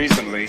recently,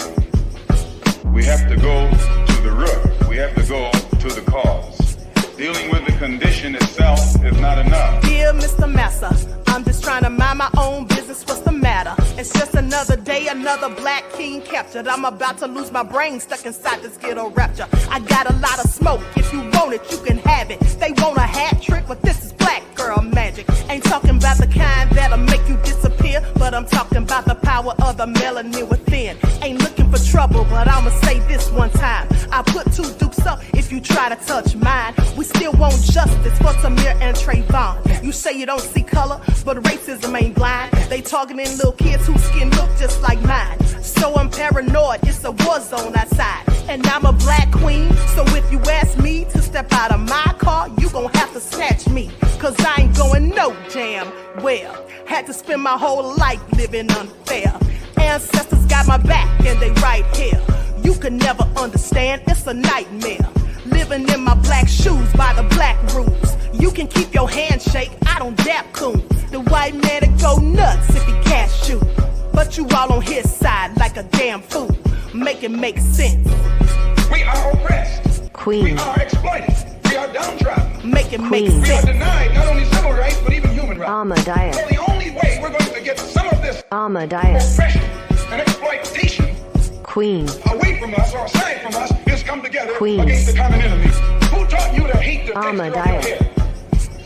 we have to go to the root. We have to go to the cause. Dealing with the condition itself is not enough. Dear Mr. Massa, I'm just trying to mind my own business. What's the matter? It's just another day, another black king captured. I'm about to lose my brain, stuck inside this ghetto rapture. I got a lot of smoke. If you want it, you can have it. They want a hat trick, but this is black girl magic. Ain't talking about the kind that'll make you disappear, but I'm talking about the power of the melanin within. Ain't looking for trouble, but I'ma say this one time. I put 2 dukes up if you try to touch mine. We still want justice for Samir and Trayvon. You say you don't see color, but racism ain't blind. They targeting little kids whose skin look just like mine. So I'm paranoid, it's a war zone outside. And I'm a black queen, so if you ask me to step out of my car, you gon' have to snatch me. Cause I ain't going no damn well. Had to spend my whole life living unfair. Ancestors got my back and they right here. You can never understand, it's a nightmare. Living in my black shoes by the black rules. You can keep your handshake, I don't dap coons. The white man to go nuts if he can't shoot. But you all on his side like a damn fool. Make it make sense. We are oppressed. Queen. We are exploited. We are downtrodden. Make it make We are sense. denied not only civil rights but even human rights. Ahmadiyyah. So the only way we're going to get some of this Ahmadiyyah. oppression and exploitation Queen. away from us or aside from us is come together Queens. against the common enemy. Who taught you to hate the texture of your Ahmadiyyah. hair?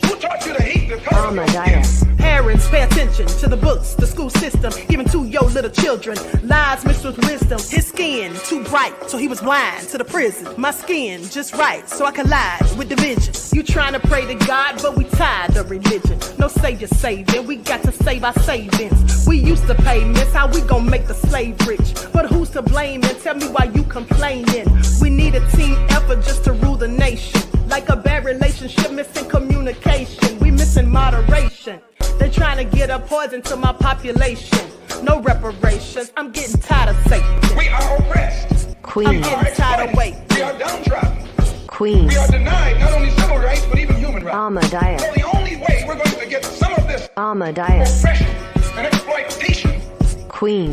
Who taught you to hate the color of your skin? Ahmadiyyah. Parents, pay attention to the books, the school system, even to your little children. Lies mixed with wisdom. His skin too bright, so he was blind to the prison. My skin just right, so I collide with division. You trying to pray to God, but we tired of religion. No savior saving, we got to save our savings. We used to pay miss, how we gon' make the slave rich? But who's to blame, and tell me why you complaining? We need a team effort just to rule the nation. Like a bad relationship, missing communication. We missing moderation. They're trying to get a poison to my population. No reparations. I'm getting tired of Satan. We are oppressed. I'm Queen. getting tired of waiting. We are downtrodden. Queen. We are denied not only civil rights but even human rights. Ahmadiyyah. So the only way we're going to get some of this Ahmadiyyah. oppression and exploitation. Queen.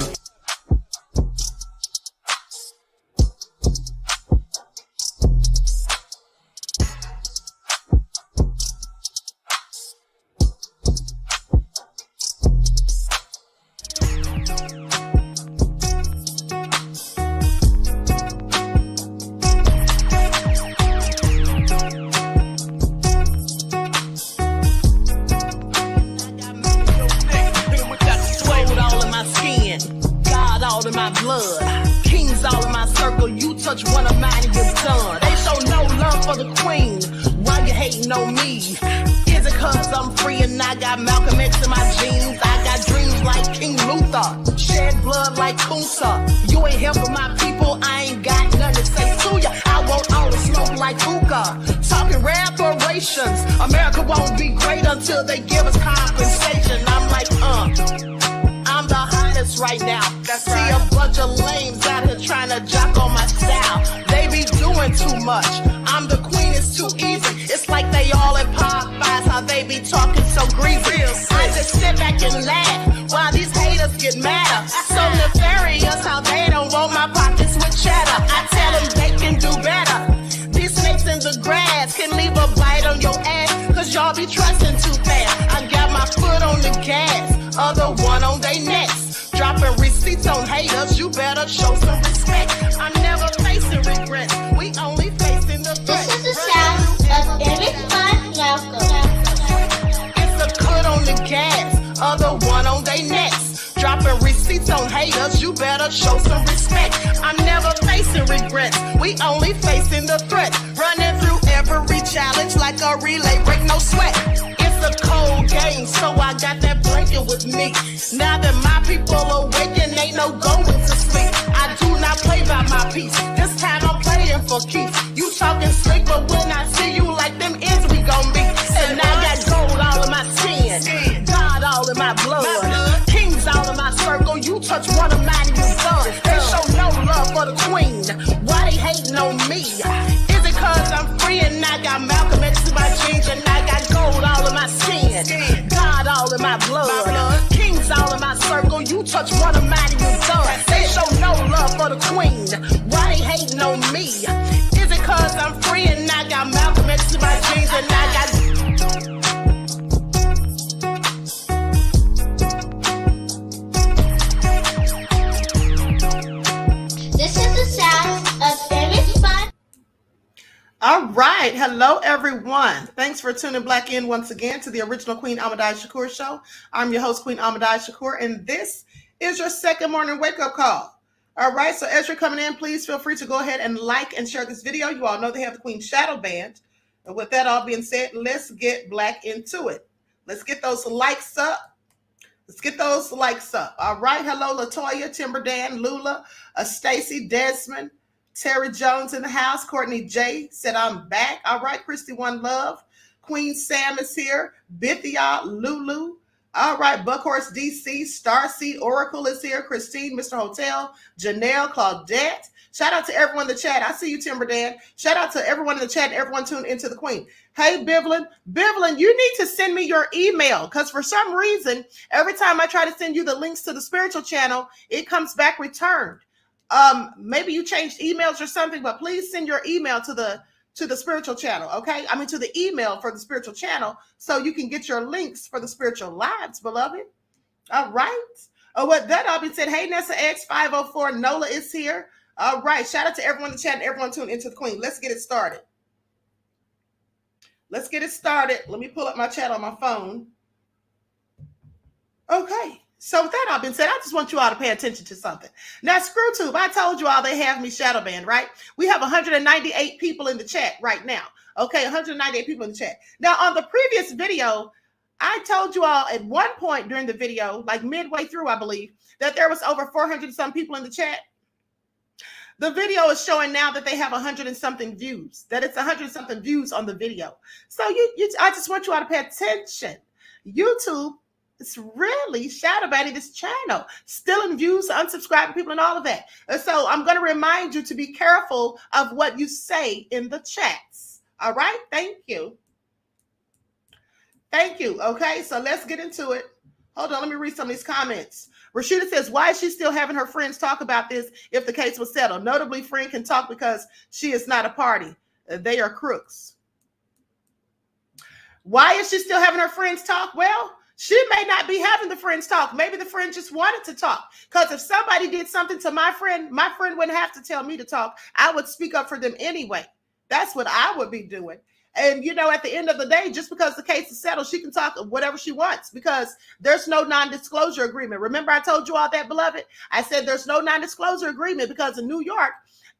In my blood, kings all in my circle. You touch one of mine and you're done. They show no love for the queen. Why you hating on me? Is it cause I'm free and I got Malcolm X in my jeans? I got dreams like King Luther, shed blood like Kunsa. You ain't helping my people, I ain't got nothing to say to ya. I want all the smoke like hookah. Talking reparations. America won't be great until they give us compensation. I'm like, I'm the hottest right now. See a bunch of lames out here trying to jock on my style. They be doing too much. I'm the queen, it's too easy. It's like they all at Popeyes, how they be talking so greasy. I just sit back and laugh while these haters get mad. So nefarious how they don't want my pockets with cheddar. I tell them they can do better. These snakes in the grass can leave a bite on your ass, cause y'all be trusting too fast. I got my foot on the gas, other one on they necks. Dropping receipts on haters, you better show some respect. I'm never facing regrets, we only facing the threat. This is the sound of Eric It's a cut on the gas, other one on they necks. Dropping receipts on haters, you better show some respect. I'm never facing regrets, we only facing the threat. Running through every challenge like a relay, break no sweat. It's a cold game, so I got that blanket with me. Now that my people awaken, ain't no going to sleep. I do not play by my piece, this time I'm playing for keeps. You talking slick, but when I see you like them ends, we gon' meet. And I got gold all in my skin, God all in my blood, kings all in my circle. You touch one of mine and you're done. They show no love for the queen, why they hating on me? Is it cause I'm free and I got Malcolm X in my jeans, and I got gold all in my skin, God all in my blood, kings all in my circle. You touch one of mine and you're done. They show no All right. Hello, everyone. Thanks for tuning back in once again to the original Queen Ahmadiyyah Shakur show. I'm your host, Queen Ahmadiyyah Shakur, and this is your second morning wake-up call. All right. So as you're coming in, please feel free to go ahead and like and share this video. You all know they have the Queen Shadow Band. And with that all being said, let's get black into it. Let's get those likes up. Let's get those likes up. All right. Hello, Latoya, Timber Dan, Lula, Stacy, Desmond, Terry Jones in the house. Courtney J said, I'm back. All right. Christy One Love. Queen Sam is here. Bithia, Lulu. All right. Buckhorse DC. Starseed Oracle is here. Christine, Mr. Hotel. Janelle, Claudette. Shout out to everyone in the chat. I see you, Timber Dan. Shout out to everyone in the chat and everyone tuned into the Queen. Hey, Bivlin. Bivlin, you need to send me your email because for some reason, every time I try to send you the links to the spiritual channel, it comes back returned. Maybe you changed emails or something, but please send your email to the spiritual channel, okay? I mean, to the email for the spiritual channel so you can get your links for the spiritual lives, beloved. All right. Oh, with that all being said, hey, Nessa X504, Nola is here. All right. Shout out to everyone in the chat and everyone tuned into the Queen. Let's get it started. Let's get it started. Let me pull up my chat on my phone. Okay. So with that all being said, I just want you all to pay attention to something. Now, ScrewTube, I told you all they have me shadow banned, right? We have 198 people in the chat right now. Okay, 198 people in the chat. Now, on the previous video, I told you all at one point during the video, like midway through, I believe, that there was over 400 and some people in the chat. The video is showing now that they have 100 and something views, that it's 100 and something views on the video. So I just want you all to pay attention. YouTube, it's really shadow banning this channel, stealing views, unsubscribing people and all of that. And so I'm going to remind you to be careful of what you say in the chats. All right. Thank you. Thank you. Okay. So let's get into it. Hold on. Let me read some of these comments. Rashida says, why is she still having her friends talk about this if the case was settled? Notably, friend can talk because she is not a party. They are crooks. Why is she still having her friends talk? Well, she may not be having the friends talk. Maybe the friend just wanted to talk. Because if somebody did something to my friend wouldn't have to tell me to talk. I would speak up for them anyway. That's what I would be doing. And, you know, at the end of the day, just because the case is settled, she can talk whatever she wants because there's no non-disclosure agreement. Remember, I told you all that, beloved? I said there's no non-disclosure agreement because in New York,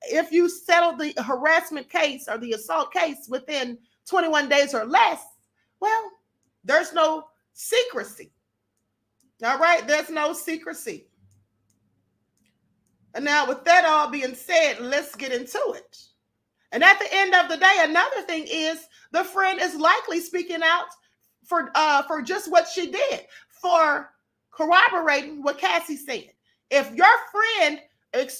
if you settle the harassment case or the assault case within 21 days or less, well, there's no secrecy. All right, there's no secrecy. And now with that all being said, let's get into it. And at the end of the day, another thing is the friend is likely speaking out for just what she did, for corroborating what Cassie said. If your friend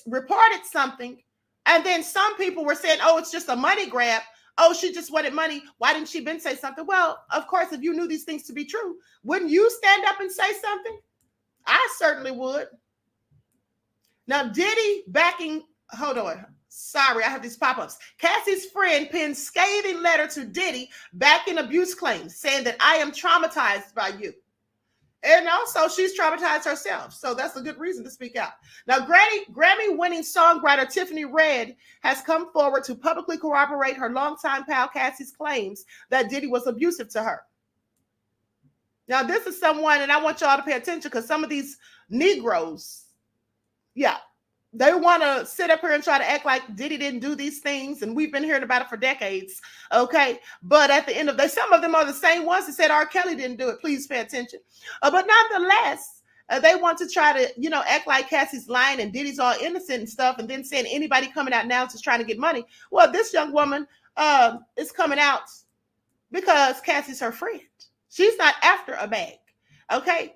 reported something and then some people were saying, oh, it's just a money grab. Oh, she just wanted money. Why didn't she been say something? Well, of course, if you knew these things to be true, wouldn't you stand up and say something? I certainly would. Now, Diddy backing, hold on. Sorry, I have these pop-ups. Cassie's friend penned scathing letter to Diddy backing abuse claims, saying that I am traumatized by you. And also, she's traumatized herself. So that's a good reason to speak out. Now, Grammy-winning songwriter Tiffany Red has come forward to publicly corroborate her longtime pal Cassie's claims that Diddy was abusive to her. Now, this is someone, and I want y'all to pay attention because some of these Negroes, yeah, they want to sit up here and try to act like Diddy didn't do these things, and we've been hearing about it for decades, okay? But at the end of the day, some of them are the same ones that said R. Kelly didn't do it. Please pay attention. But nonetheless, they want to try to, you know, act like Cassie's lying and Diddy's all innocent and stuff, and then saying anybody coming out now is just trying to get money. Well, this young woman is coming out because Cassie's her friend. She's not after a bag, okay?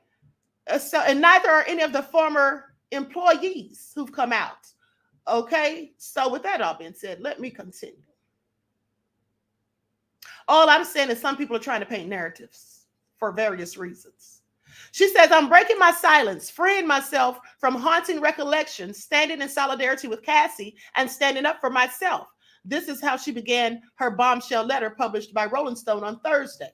And neither are any of the former employees who've come out. Okay, so with that all being said, let me continue. All I'm saying is some people are trying to paint narratives for various reasons. She says, I'm breaking my silence, freeing myself from haunting recollections, standing in solidarity with Cassie and standing up for myself. This is how she began her bombshell letter published by Rolling Stone on Thursday.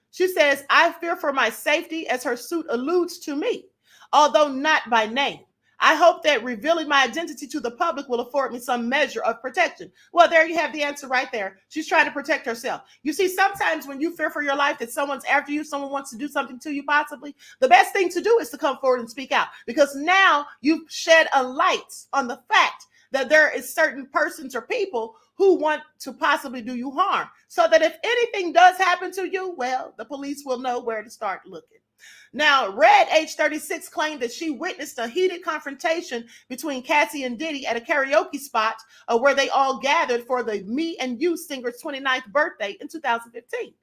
She says, I fear for my safety as her suit alludes to me, although not by name. I hope that revealing my identity to the public will afford me some measure of protection. Well, there you have the answer right there. She's trying to protect herself. You see, sometimes when you fear for your life that someone's after you, someone wants to do something to you possibly, the best thing to do is to come forward and speak out, because now you've shed a light on the fact that there is certain persons or people who want to possibly do you harm, so that if anything does happen to you, well, the police will know where to start looking. Now, Red, age 36, claimed that she witnessed a heated confrontation between Cassie and Diddy at a karaoke spot where they all gathered for the Me and You singer's 29th birthday in 2015.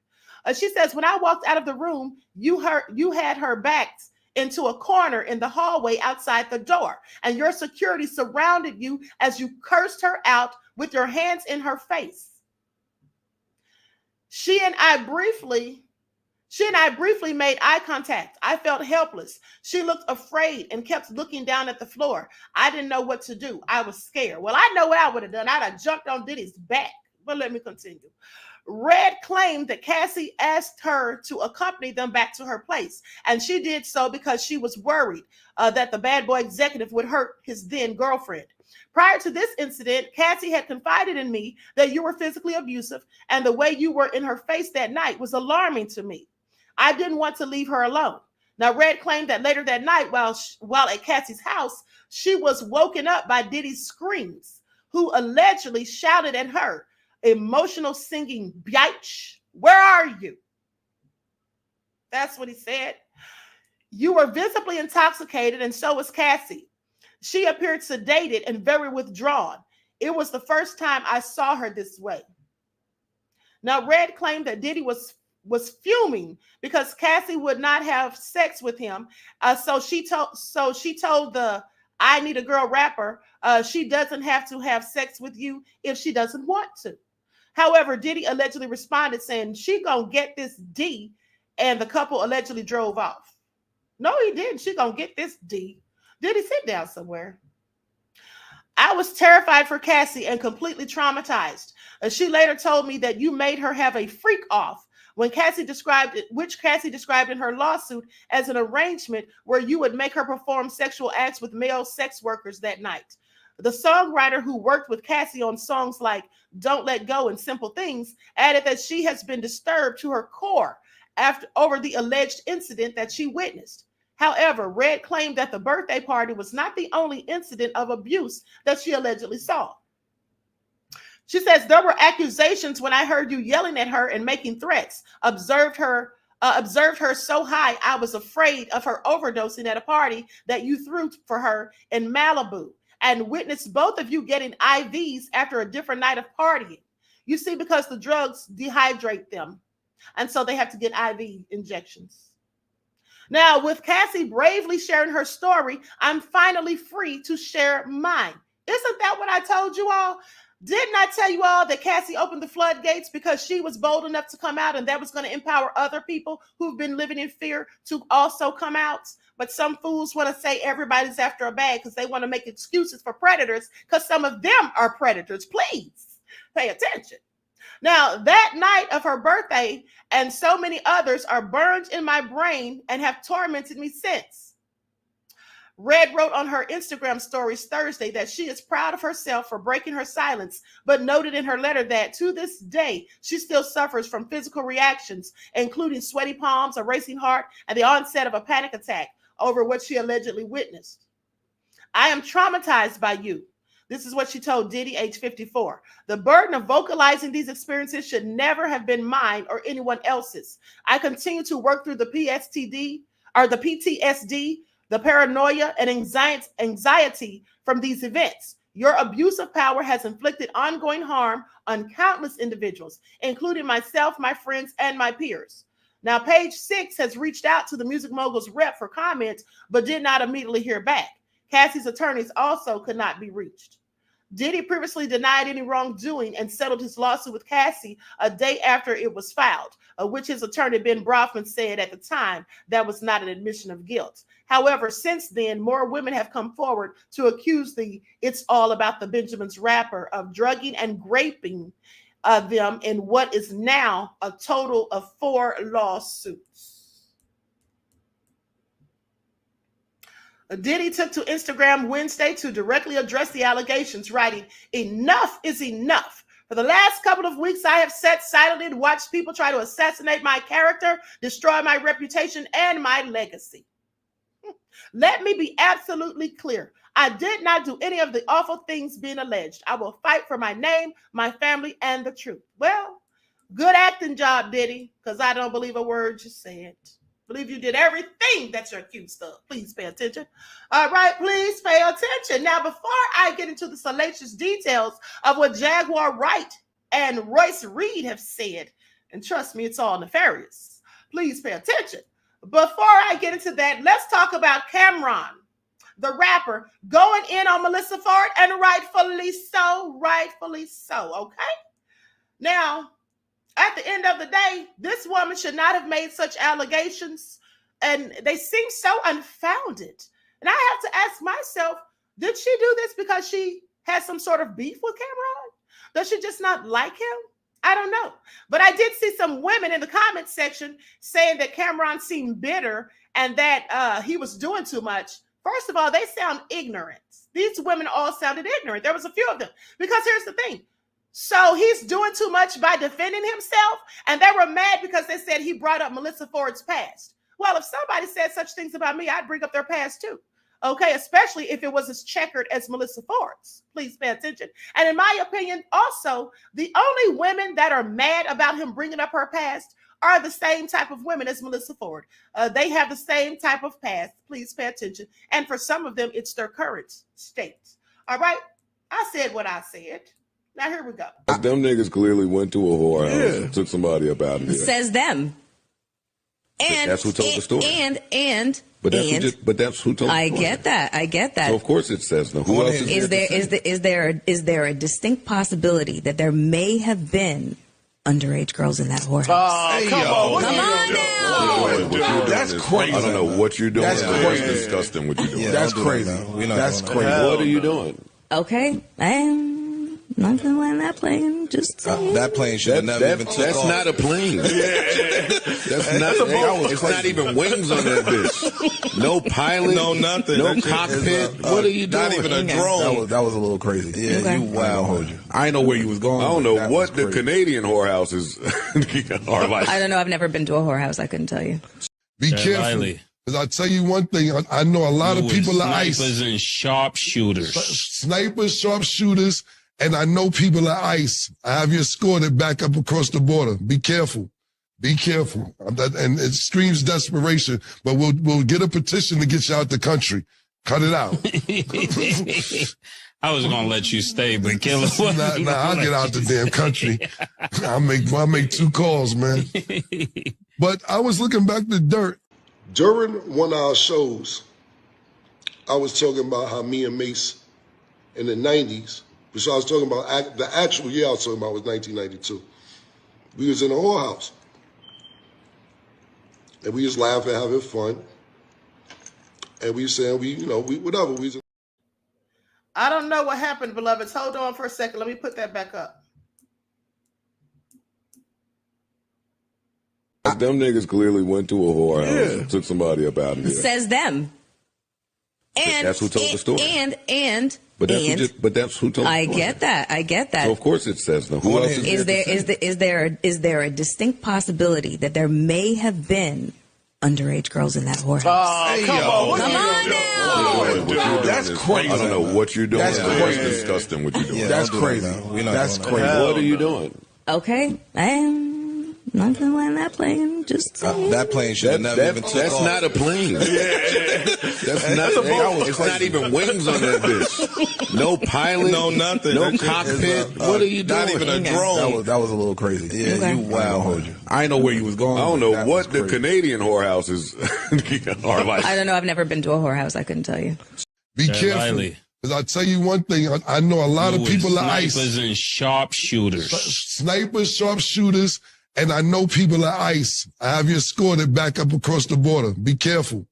She says, when I walked out of the room, you had her backed into a corner in the hallway outside the door, and your security surrounded you as you cursed her out with your hands in her face. She and I briefly made eye contact. I felt helpless. She looked afraid and kept looking down at the floor. I didn't know what to do. I was scared. Well, I know what I would have done. I'd have jumped on Diddy's back. But let me continue. Red claimed that Cassie asked her to accompany them back to her place, and she did so because she was worried that the bad boy executive would hurt his then girlfriend. Prior to this incident, Cassie had confided in me that you were physically abusive, and the way you were in her face that night was alarming to me. I didn't want to leave her alone. Now, Red claimed that later that night, while at Cassie's house, she was woken up by Diddy's screams, who allegedly shouted at her, emotional singing, "Bitch, where are you?" That's what he said. You were visibly intoxicated, and so was Cassie. She appeared sedated and very withdrawn. It was the first time I saw her this way. Now, Red claimed that Diddy was fuming because Cassie would not have sex with him. So she told the I Need a Girl rapper she doesn't have to have sex with you if she doesn't want to. However, Diddy allegedly responded saying, she gonna get this D, and the couple allegedly drove off. No, he didn't. She gonna get this D. Diddy, sit down somewhere. I was terrified for Cassie and completely traumatized. She later told me that you made her have a freak off, which Cassie described in her lawsuit as an arrangement where you would make her perform sexual acts with male sex workers that night. The songwriter who worked with Cassie on songs like Don't Let Go and Simple Things added that she has been disturbed to her core over the alleged incident that she witnessed. However, Red claimed that the birthday party was not the only incident of abuse that she allegedly saw. She says, there were accusations when I heard you yelling at her and making threats. Observed her so high, I was afraid of her overdosing at a party that you threw for her in Malibu, and witnessed both of you getting IVs after a different night of partying. You see, because the drugs dehydrate them, and so they have to get IV injections. Now, with Cassie bravely sharing her story, I'm finally free to share mine. Isn't that what I told you all? Didn't I tell you all that Cassie opened the floodgates because she was bold enough to come out, and that was going to empower other people who've been living in fear to also come out? But some fools want to say everybody's after a bag because they want to make excuses for predators, because some of them are predators. Please pay attention. Now, that night of her birthday and so many others are burned in my brain and have tormented me since. Red wrote on her Instagram stories Thursday that she is proud of herself for breaking her silence, but noted in her letter that to this day, she still suffers from physical reactions, including sweaty palms, a racing heart, and the onset of a panic attack over what she allegedly witnessed. I am traumatized by you. This is what she told Diddy, age 54. The burden of vocalizing these experiences should never have been mine or anyone else's. I continue to work through the PTSD, the paranoia, and anxiety from these events. Your abuse of power has inflicted ongoing harm on countless individuals, including myself, my friends, and my peers. Now, Page 6 has reached out to the Music Mogul's rep for comment, but did not immediately hear back. Cassie's attorneys also could not be reached. Diddy previously denied any wrongdoing and settled his lawsuit with Cassie a day after it was filed, which his attorney Ben Brofman said at the time that was not an admission of guilt. However, since then, more women have come forward to accuse the It's All About the Benjamins rapper of drugging and raping them in what is now a total of 4 lawsuits. Diddy took to Instagram Wednesday to directly address the allegations, writing, "Enough is enough. For the last couple of weeks, I have sat silently and watched people try to assassinate my character, destroy my reputation, and my legacy. Let me be absolutely clear. I did not do any of the awful things being alleged. I will fight for my name, my family, and the truth." Well, good acting job, Diddy, because I don't believe a word you said. Believe you did everything that you're accused of. Please pay attention. All right, please pay attention. Now, before I get into the salacious details of what Jaguar Wright and Royce Reed have said, and trust me, it's all nefarious. Please pay attention. Before I get into that, let's talk about Cameron, the rapper, going in on Melyssa Ford, and rightfully so, okay? Now, at the end of the day, this woman should not have made such allegations, and they seem so unfounded. And I have to ask myself, did she do this because she has some sort of beef with Cameron? Does she just not like him? I don't know. But I did see some women in the comment section saying that Cameron seemed bitter and that he was doing too much. First of all, they sound ignorant. These women all sounded ignorant. There was a few of them. Because here's the thing. So he's doing too much by defending himself, and they were mad because they said he brought up Melyssa Ford's past. Well, if somebody said such things about me, I'd bring up their past too. Okay, especially if it was as checkered as Melyssa Ford's. Please pay attention. And in my opinion, also, the only women that are mad about him bringing up her past are the same type of women as Melyssa Ford. They have the same type of past. Please pay attention. And for some of them, it's their current state. All right, I said what I said. Now here we go. Them niggas clearly went to a whorehouse and took somebody up out of here. Says them. And that's who told the story. But that's who told the story. I get that. So of course it says them. Who else is there a distinct possibility that there may have been underage girls in that whorehouse? Come on now. That's crazy. I don't know what you're doing. That's crazy. That's disgusting what you're doing. That's crazy. That's crazy. What are you doing? Okay, not gonna land that plane. Just that plane should have never even took That's off. not a plane. That's not. It's not even wings on that bitch. No pilot. No nothing. No that cockpit. What are you doing? Not even a drone. That was a little crazy. Yeah, okay. You wow. I didn't know where you was going. I don't know what the Canadian whorehouses are like. I don't know. I've never been to a whorehouse. I couldn't tell you. Be careful. Because I'll tell you one thing. I know a lot of people are ICE. Snipers and sharpshooters. Snipers, sharpshooters, and I know people are ICE. I have you escorted back up across the border. Be careful. Be careful. And it screams desperation, but we'll get a petition to get you out the country. Cut it out. I was gonna let you stay, but Killer. I'll get out the damn country. I'll make 2 calls, man. But I was looking back to dirt. During one of our shows, I was talking about how me and Mace in the 90s, which I was talking about, the actual year I was talking about was 1992. We was in a whorehouse. And we was laughing, having fun. And we were saying, whatever. I don't know what happened, beloveds. Hold on for a second. Let me put that back up. Them niggas clearly went to a whorehouse and took somebody up out of here. Says them. And that's who told the story. But that's who told the story. I get that. So of course it says them. Who else is there a distinct possibility that there may have been underage girls in that whorehouse? Come on now. That's crazy. I don't know what you're doing. That's crazy. That's disgusting what you're doing. That's crazy. That's crazy. What are you doing? Okay, not gonna land that plane. Just that plane should have never even took That's off. not a plane. That's not. It's not even wings on that bitch. No pilot. No nothing. No cockpit. What are you doing? Not even a drone. That was a little crazy. Yeah, you wow. I didn't know where you was going. I don't know what the Canadian whorehouses are like. I don't know. I've never been to a whorehouse. I couldn't tell you. Be careful. Because I'll tell you one thing. I know a lot of people are ICE. Snipers and sharpshooters. Snipers, sharpshooters, and I know people are ICE. I have you escorted back up across the border. Be careful.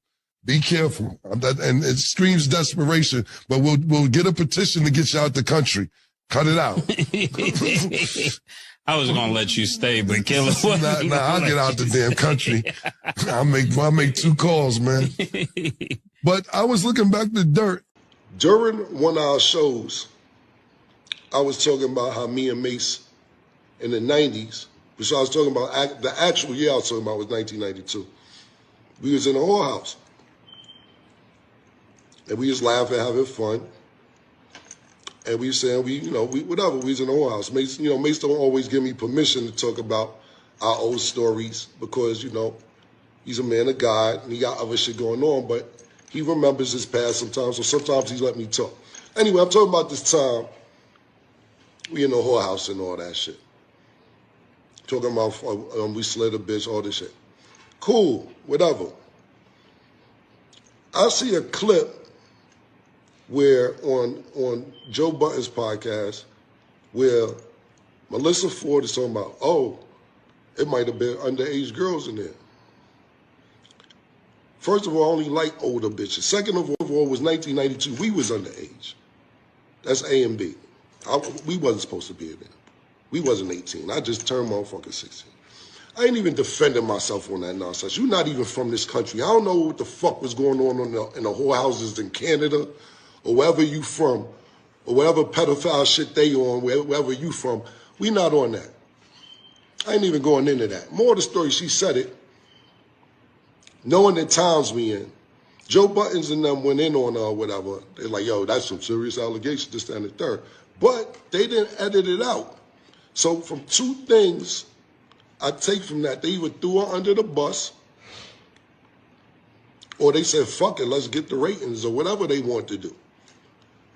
Be careful. And it screams desperation, but we'll get a petition to get you out the country. Cut it out. I was gonna let you stay, but Killer. Nah, I'll get out the damn country. I'll make 2 calls, man. But I was looking back to dirt. During one of our shows, I was talking about how me and Mace in the 90s, which I was talking about, the actual year I was talking about was 1992. We was in a whorehouse. And we just laughing, having fun. And we saying, whatever, we was in a whorehouse. Mace, Mace don't always give me permission to talk about our old stories because, he's a man of God and he got other shit going on, but he remembers his past sometimes, so sometimes he let me talk. Anyway, I'm talking about this time we in the whorehouse and all that shit. Talking about we slid a bitch, all this shit. Cool, whatever. I see a clip where on Joe Budden's podcast where Melyssa Ford is talking about, it might have been underage girls in there. First of all, I only like older bitches. Second of all, was 1992. We was underage. That's A and B. We wasn't supposed to be in there. We wasn't 18. I just turned motherfucking 16. I ain't even defending myself on that nonsense. You're not even from this country. I don't know what the fuck was going on in the whorehouses in Canada or wherever you from or whatever pedophile shit they on, wherever you from. We not on that. I ain't even going into that. More of the story, she said it. Knowing the times we in, Joe Buttons and them went in on her or whatever. They're like, yo, that's some serious allegations, this, that, and the third. But they didn't edit it out. So from 2 things I take from that, they either threw her under the bus or they said, fuck it, let's get the ratings or whatever they want to do.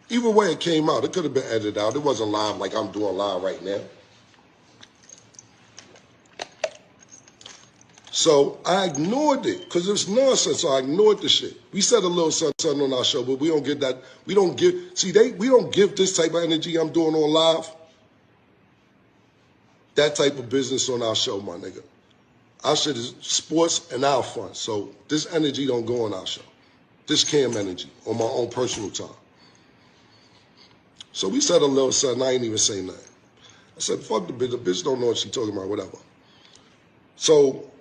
Either way it came out, it could have been edited out. It wasn't live like I'm doing live right now. So I ignored it because it's nonsense. So I ignored the shit. We said a little something on our show, but we don't get that. We don't give this type of energy I'm doing on live. That type of business on our show, my nigga. Our shit is sports and our fun. So this energy don't go on our show. This cam energy on my own personal time. So we said a little something. I ain't even say nothing. I said, fuck the bitch. The bitch don't know what she talking about, whatever. So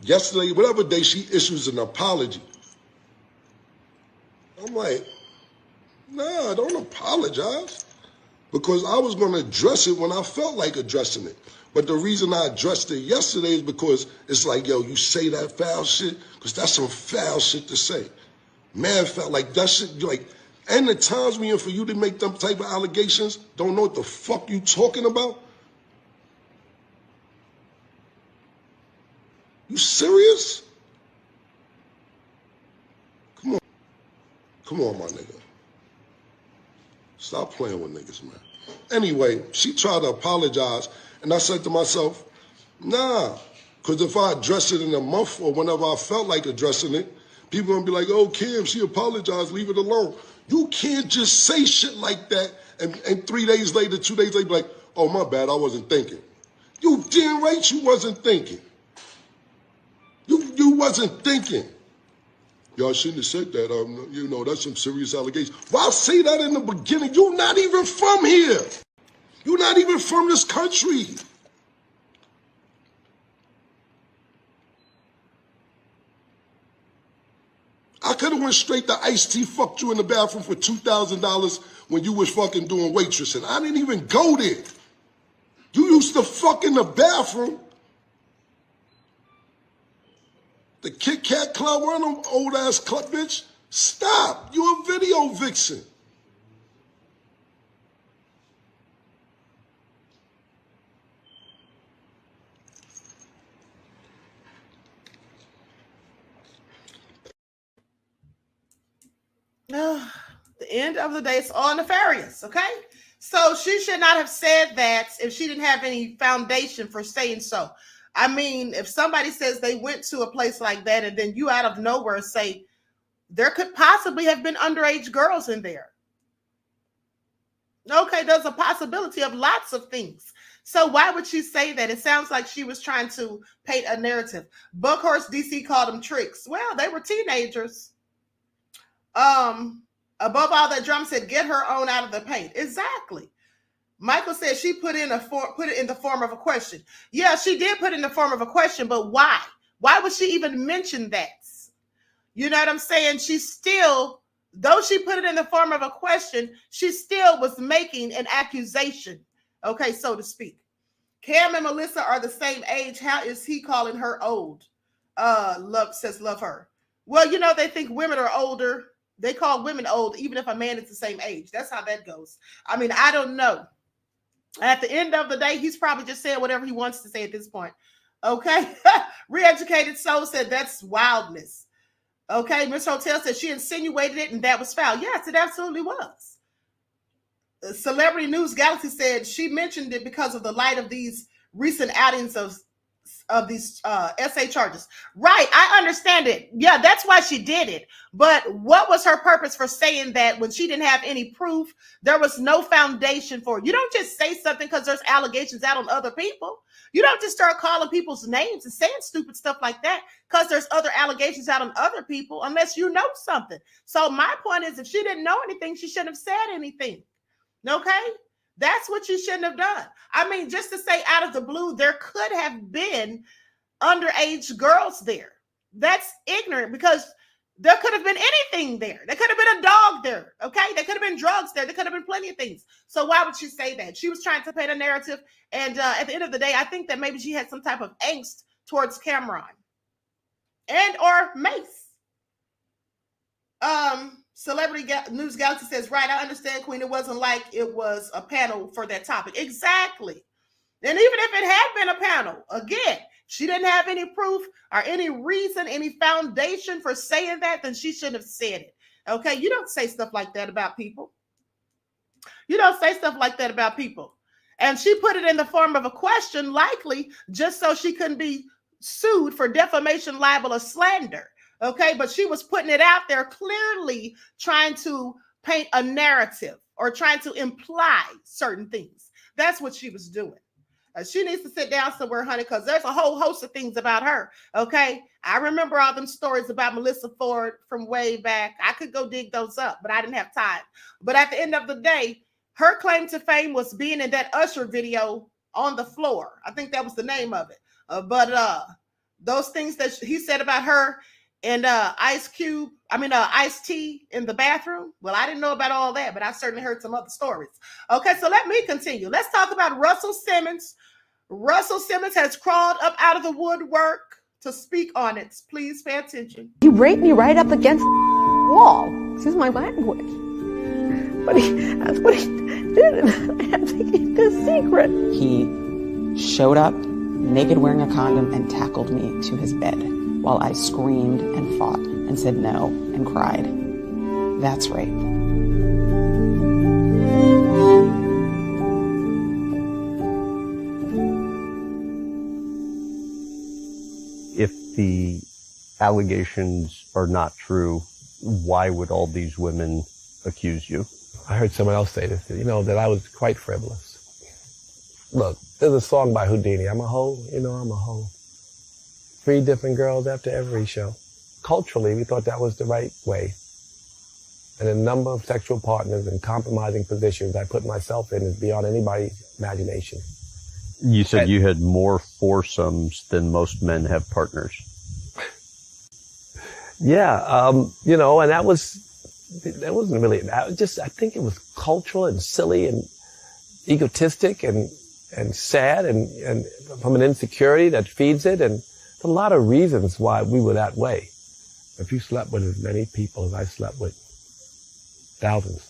yesterday, whatever day, she issues an apology. I'm like, nah, don't apologize. Because I was going to address it when I felt like addressing it. But the reason I addressed it yesterday is because it's like, yo, you say that foul shit? Because that's some foul shit to say. Man felt like that shit, like, and the times we in for you to make them type of allegations, don't know what the fuck you talking about? You serious? Come on, my nigga. Stop playing with niggas, man. Anyway, she tried to apologize, and I said to myself, nah, because if I address it in a month or whenever I felt like addressing it, people gonna be like, oh, Kim, she apologized, leave it alone. You can't just say shit like that, and 3 days later, 2 days later, be like, oh, my bad, I wasn't thinking. You damn right you wasn't thinking. You wasn't thinking. Y'all shouldn't have said that. That's some serious allegations. Why say that in the beginning? You're not even from here. You're not even from this country. I could have went straight to Ice-T, fucked you in the bathroom for $2,000 when you was fucking doing waitressing. I didn't even go there. You used to fuck in the bathroom. The Kit Kat Club, one of them old ass club, bitch. Stop. You're a video vixen. The end of the day, it's all nefarious, okay? So she should not have said that if she didn't have any foundation for saying so. I mean, if somebody says they went to a place like that and then you out of nowhere say there could possibly have been underage girls in there. Okay, there's a possibility of lots of things. So why would she say that? It sounds like she was trying to paint a narrative. Buckhorse DC called them tricks. Well, they were teenagers. Above all, that drum said, get her own out of the paint. Exactly. Michael said she put it in the form of a question. Yeah, she did put it in the form of a question, but why? Why would she even mention that? You know what I'm saying? She still, though she put it in the form of a question, she still was making an accusation, okay, so to speak. Cam and Melyssa are the same age. How is he calling her old? Love her. Well, you know, they think women are older. They call women old, even if a man is the same age. That's how that goes. I mean, I don't know. At the end of the day, he's probably just saying whatever he wants to say at this point. Okay. Re-educated Soul said that's wildness. Okay. Miss Hotel said she insinuated it and that was foul. Yes, it absolutely was. Celebrity News Galaxy said she mentioned it because of the light of these recent outings of these SA charges. Right. I understand it. Yeah, that's why she did it. But what was her purpose for saying that when she didn't have any proof? There was no foundation for it. You don't just say something because there's allegations out on other people. You don't just start calling people's names and saying stupid stuff like that because there's other allegations out on other people unless you know something. So my point is, if she didn't know anything, she shouldn't have said anything. Okay? That's what you shouldn't have done. I mean, just to say out of the blue, there could have been underage girls there. That's ignorant because there could have been anything there. There could have been a dog there. Okay? There could have been drugs there. There could have been plenty of things. So why would she say that? She was trying to paint a narrative. And at the end of the day, I think that maybe she had some type of angst towards Cameron and or Mace. Celebrity News Galaxy says, right, I understand, Queen. It wasn't like it was a panel for that topic. Exactly. And even if it had been a panel, again, she didn't have any proof or any reason, any foundation for saying that, then she shouldn't have said it. Okay? You don't say stuff like that about people. You don't say stuff like that about people. And she put it in the form of a question, likely just so she couldn't be sued for defamation, libel, or slander. Okay, but she was putting it out there clearly trying to paint a narrative or trying to imply certain things. That's what she was doing. She needs to sit down somewhere, honey, because there's a whole host of things about her. Okay, I remember all them stories about Melyssa Ford from way back. I could go dig those up, but I didn't have time. But at the end of the day, her claim to fame was being in that Usher video on the floor. I think that was the name of it. But those things that he said about her and Ice-T in the bathroom. Well, I didn't know about all that, but I certainly heard some other stories. Okay, so let me continue. Let's talk about Russell Simmons. Russell Simmons has crawled up out of the woodwork to speak on it. Please pay attention. He raped me right up against the wall. Excuse my language. But that's what he did. I had to keep this secret. He showed up naked wearing a condom and tackled me to his bed while I screamed and fought and said no and cried. That's rape. If the allegations are not true, why would all these women accuse you? I heard someone else say this, that I was quite frivolous. Look, there's a song by Houdini, I'm a hoe, I'm a hoe. 3 different girls after every show. Culturally, we thought that was the right way. And a number of sexual partners and compromising positions I put myself in is beyond anybody's imagination. You said you had more foursomes than most men have partners. Yeah, and that wasn't really, I think it was cultural and silly and egotistic and sad and from an insecurity that feeds it. And there's a lot of reasons why we were that way. If you slept with as many people as I slept with, thousands,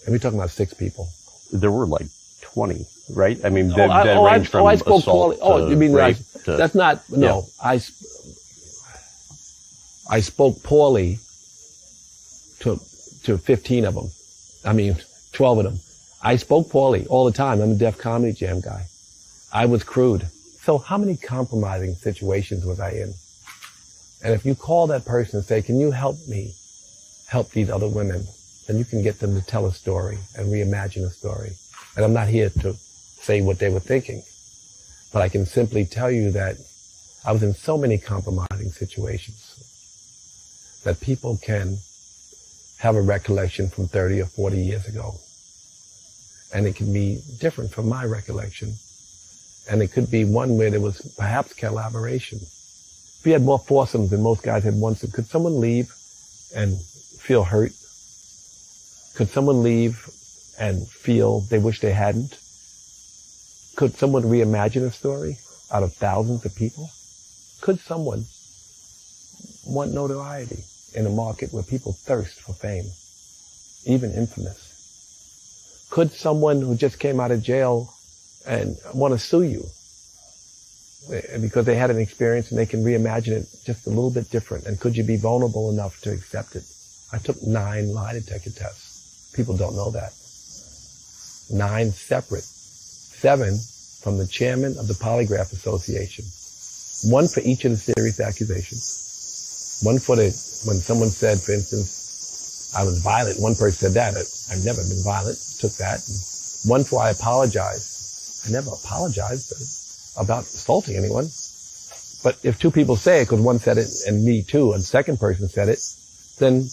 and we're talking about 6 people. There were like 20, right? I mean, that ranged from I spoke assault poorly. You mean rape that's not, no. Yeah. I spoke poorly to 15 of them. I mean, 12 of them. I spoke poorly all the time. I'm a Def Comedy Jam guy. I was crude. So how many compromising situations was I in? And if you call that person and say, can you help me help these other women, then you can get them to tell a story and reimagine a story. And I'm not here to say what they were thinking, but I can simply tell you that I was in so many compromising situations that people can have a recollection from 30 or 40 years ago and it can be different from my recollection. And it could be one where there was perhaps collaboration. If we had more foursomes than most guys had onesomes, could someone leave and feel hurt? Could someone leave and feel they wish they hadn't? Could someone reimagine a story out of thousands of people? Could someone want notoriety in a market where people thirst for fame, even infamous? Could someone who just came out of jail and want to sue you because they had an experience and they can reimagine it just a little bit different? And could you be vulnerable enough to accept it? I took 9 lie detector tests. People don't know that. 9 separate. 7 from the chairman of the Polygraph Association. 1 for each of the serious accusations. 1 for when someone said, for instance, I was violent. One person said that. I've never been violent. Took that. And 1 for I apologized. I never apologized about assaulting anyone. But if 2 people say it, because one said it and me too, and the second person said it, then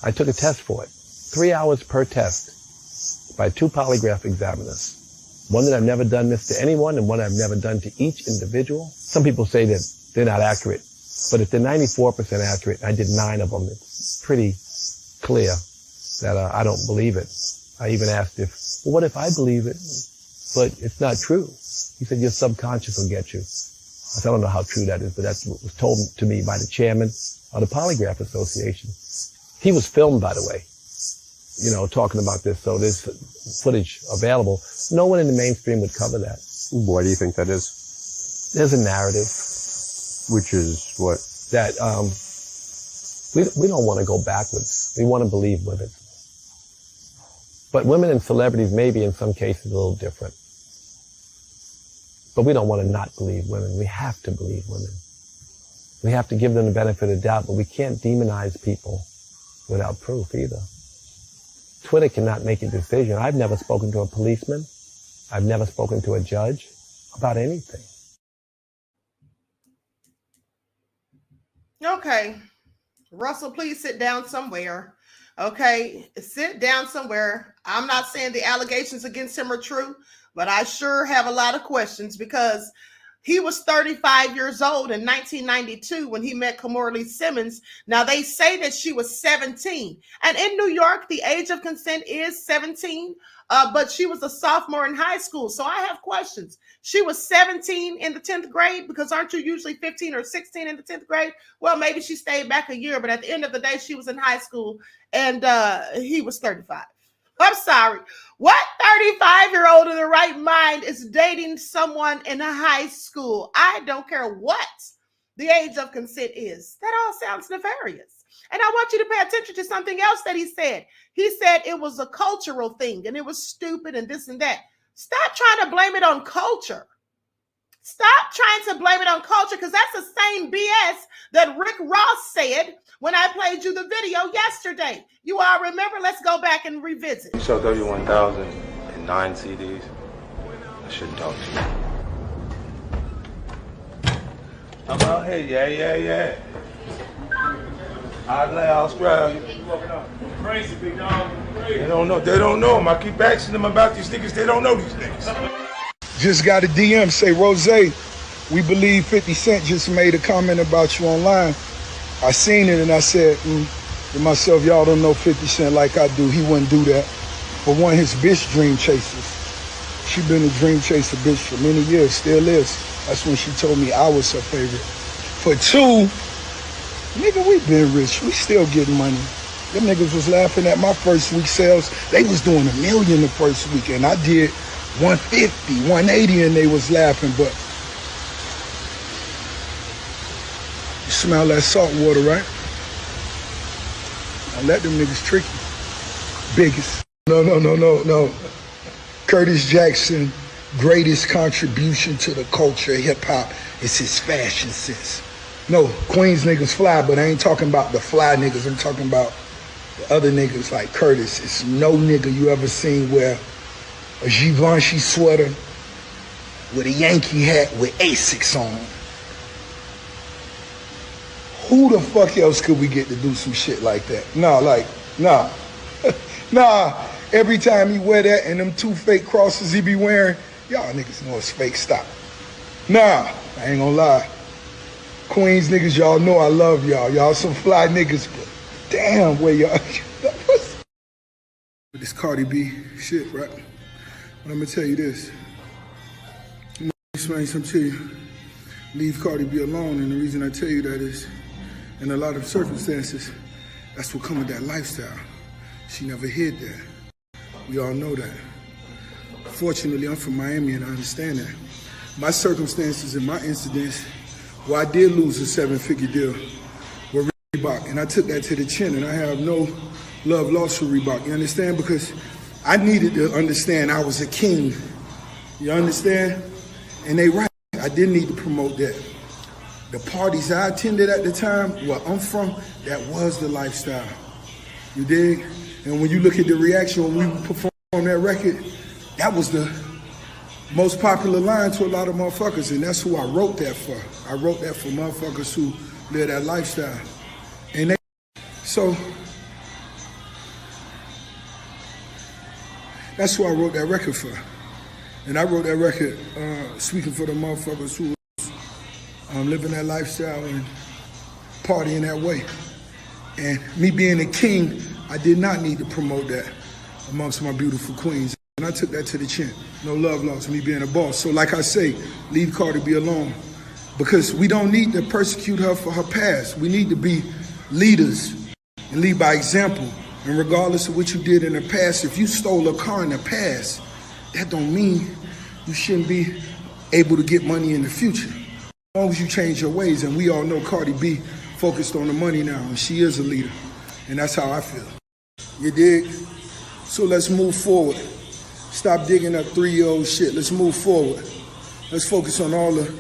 I took a test for it. 3 hours per test by 2 polygraph examiners. 1 that I've never done this to anyone and 1 I've never done to each individual. Some people say that they're not accurate, but if they're 94% accurate, I did 9 of them. It's pretty clear that I don't believe it. I even asked well, what if I believe it, but it's not true? He said, your subconscious will get you. I said, I don't know how true that is, but that's what was told to me by the chairman of the Polygraph Association. He was filmed, by the way, talking about this, so there's footage available. No one in the mainstream would cover that. Why do you think that is? There's a narrative. Which is what? That we don't want to go backwards. We want to believe women. But women and celebrities may be in some cases a little different. But we don't want to not believe women. We have to believe women. We have to give them the benefit of the doubt, but we can't demonize people without proof either. Twitter cannot make a decision. I've never spoken to a policeman. I've never spoken to a judge about anything. Okay. Russell, please sit down somewhere. Okay. Sit down somewhere. I'm not saying the allegations against him are true, but I sure have a lot of questions because he was 35 years old in 1992 when he met Kimberly Simmons. Now, they say that she was 17. And in New York, the age of consent is 17, but she was a sophomore in high school. So I have questions. She was 17 in the 10th grade because aren't you usually 15 or 16 in the 10th grade? Well, maybe she stayed back a year, but at the end of the day, she was in high school and he was 35. I'm sorry. What 35-year-old in the right mind is dating someone in high school? I don't care what the age of consent is. That all sounds nefarious. And I want you to pay attention to something else that he said. He said it was a cultural thing and it was stupid and this and that. Stop trying to blame it on culture. Stop trying to blame it on culture because that's the same BS that Rick Ross said when I played you the video yesterday. You all remember? Let's go back and revisit. You sold 31,009 CDs. I shouldn't talk to you. I'm out here, yeah. Australia. Crazy, big dog. They don't know them. I keep asking them about these niggas. They don't know these niggas. Just got a DM say, Rose, we believe 50 Cent just made a comment about you online. I seen it and I said to myself, y'all don't know 50 Cent like I do. He wouldn't do that. For one, his bitch dream chasers. She been a dream chaser bitch for many years, still is. That's when she told me I was her favorite. For 2, nigga, we been rich. We still getting money. Them niggas was laughing at my first week sales. They was doing $1 million the first week and I did 150, 180 and they was laughing, but you smell that salt water, right? I let them niggas trick you. Biggest. No. Curtis Jackson, greatest contribution to the culture of hip hop is his fashion sense. No, Queens niggas fly, but I ain't talking about the fly niggas. I'm talking about the other niggas like Curtis. It's no nigga you ever seen wear a Givenchy sweater with a Yankee hat with Asics on. Who the fuck else could we get to do some shit like that? Nah. Every time he wear that and them 2 fake crosses he be wearing, y'all niggas know it's fake. Stop. Nah, I ain't gonna lie. Queens niggas, y'all know I love y'all. Y'all some fly niggas, but damn, where y'all. This Cardi B shit, right? But I'm gonna tell you this. I'm gonna explain something to you. Leave Cardi B alone, and the reason I tell you that is, in a lot of circumstances, that's what come with that lifestyle. She never hid that. We all know that. Fortunately, I'm from Miami and I understand that. My circumstances and my incidents, well, I did lose a 7-figure deal with Reebok, and I took that to the chin, and I have no love lost for Reebok. You understand? Because I needed to understand I was a king. You understand? And they right. I didn't need to promote that. The parties I attended at the time, where I'm from, that was the lifestyle. You dig? And when you look at the reaction when we performed that record, that was the most popular line to a lot of motherfuckers, and that's who I wrote that for. I wrote that for motherfuckers who live that lifestyle. And so that's who I wrote that record for. And I wrote that record speaking for the motherfuckers who was living that lifestyle and partying that way. And me being a king, I did not need to promote that amongst my beautiful queens. And I took that to the chin. No love lost, me being a boss. So like I say, leave Cardi B alone. Because we don't need to persecute her for her past. We need to be leaders and lead by example. And regardless of what you did in the past, if you stole a car in the past, that don't mean you shouldn't be able to get money in the future. As long as you change your ways, and we all know Cardi B focused on the money now, and she is a leader. And that's how I feel. You dig? So let's move forward. Stop digging up 3-year-old shit. Let's move forward. Let's focus on all the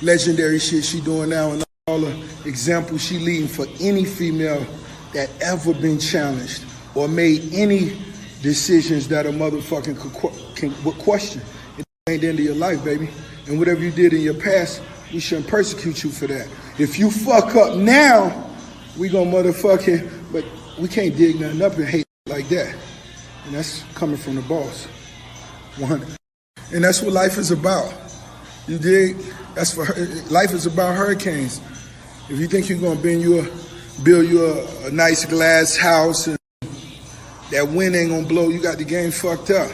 legendary shit she doing now and all the examples she leading for any female that ever been challenged or made any decisions that a motherfucking would question. It ain't the end of your life, baby. And whatever you did in your past, we shouldn't persecute you for that. If you fuck up now, we gonna motherfucking, but we can't dig nothing up and hate like that. And that's coming from the boss. 100. And that's what life is about. You dig? That's for her. Life is about hurricanes. If you think you're gonna build you a nice glass house and that wind ain't gonna blow, you got the game fucked up.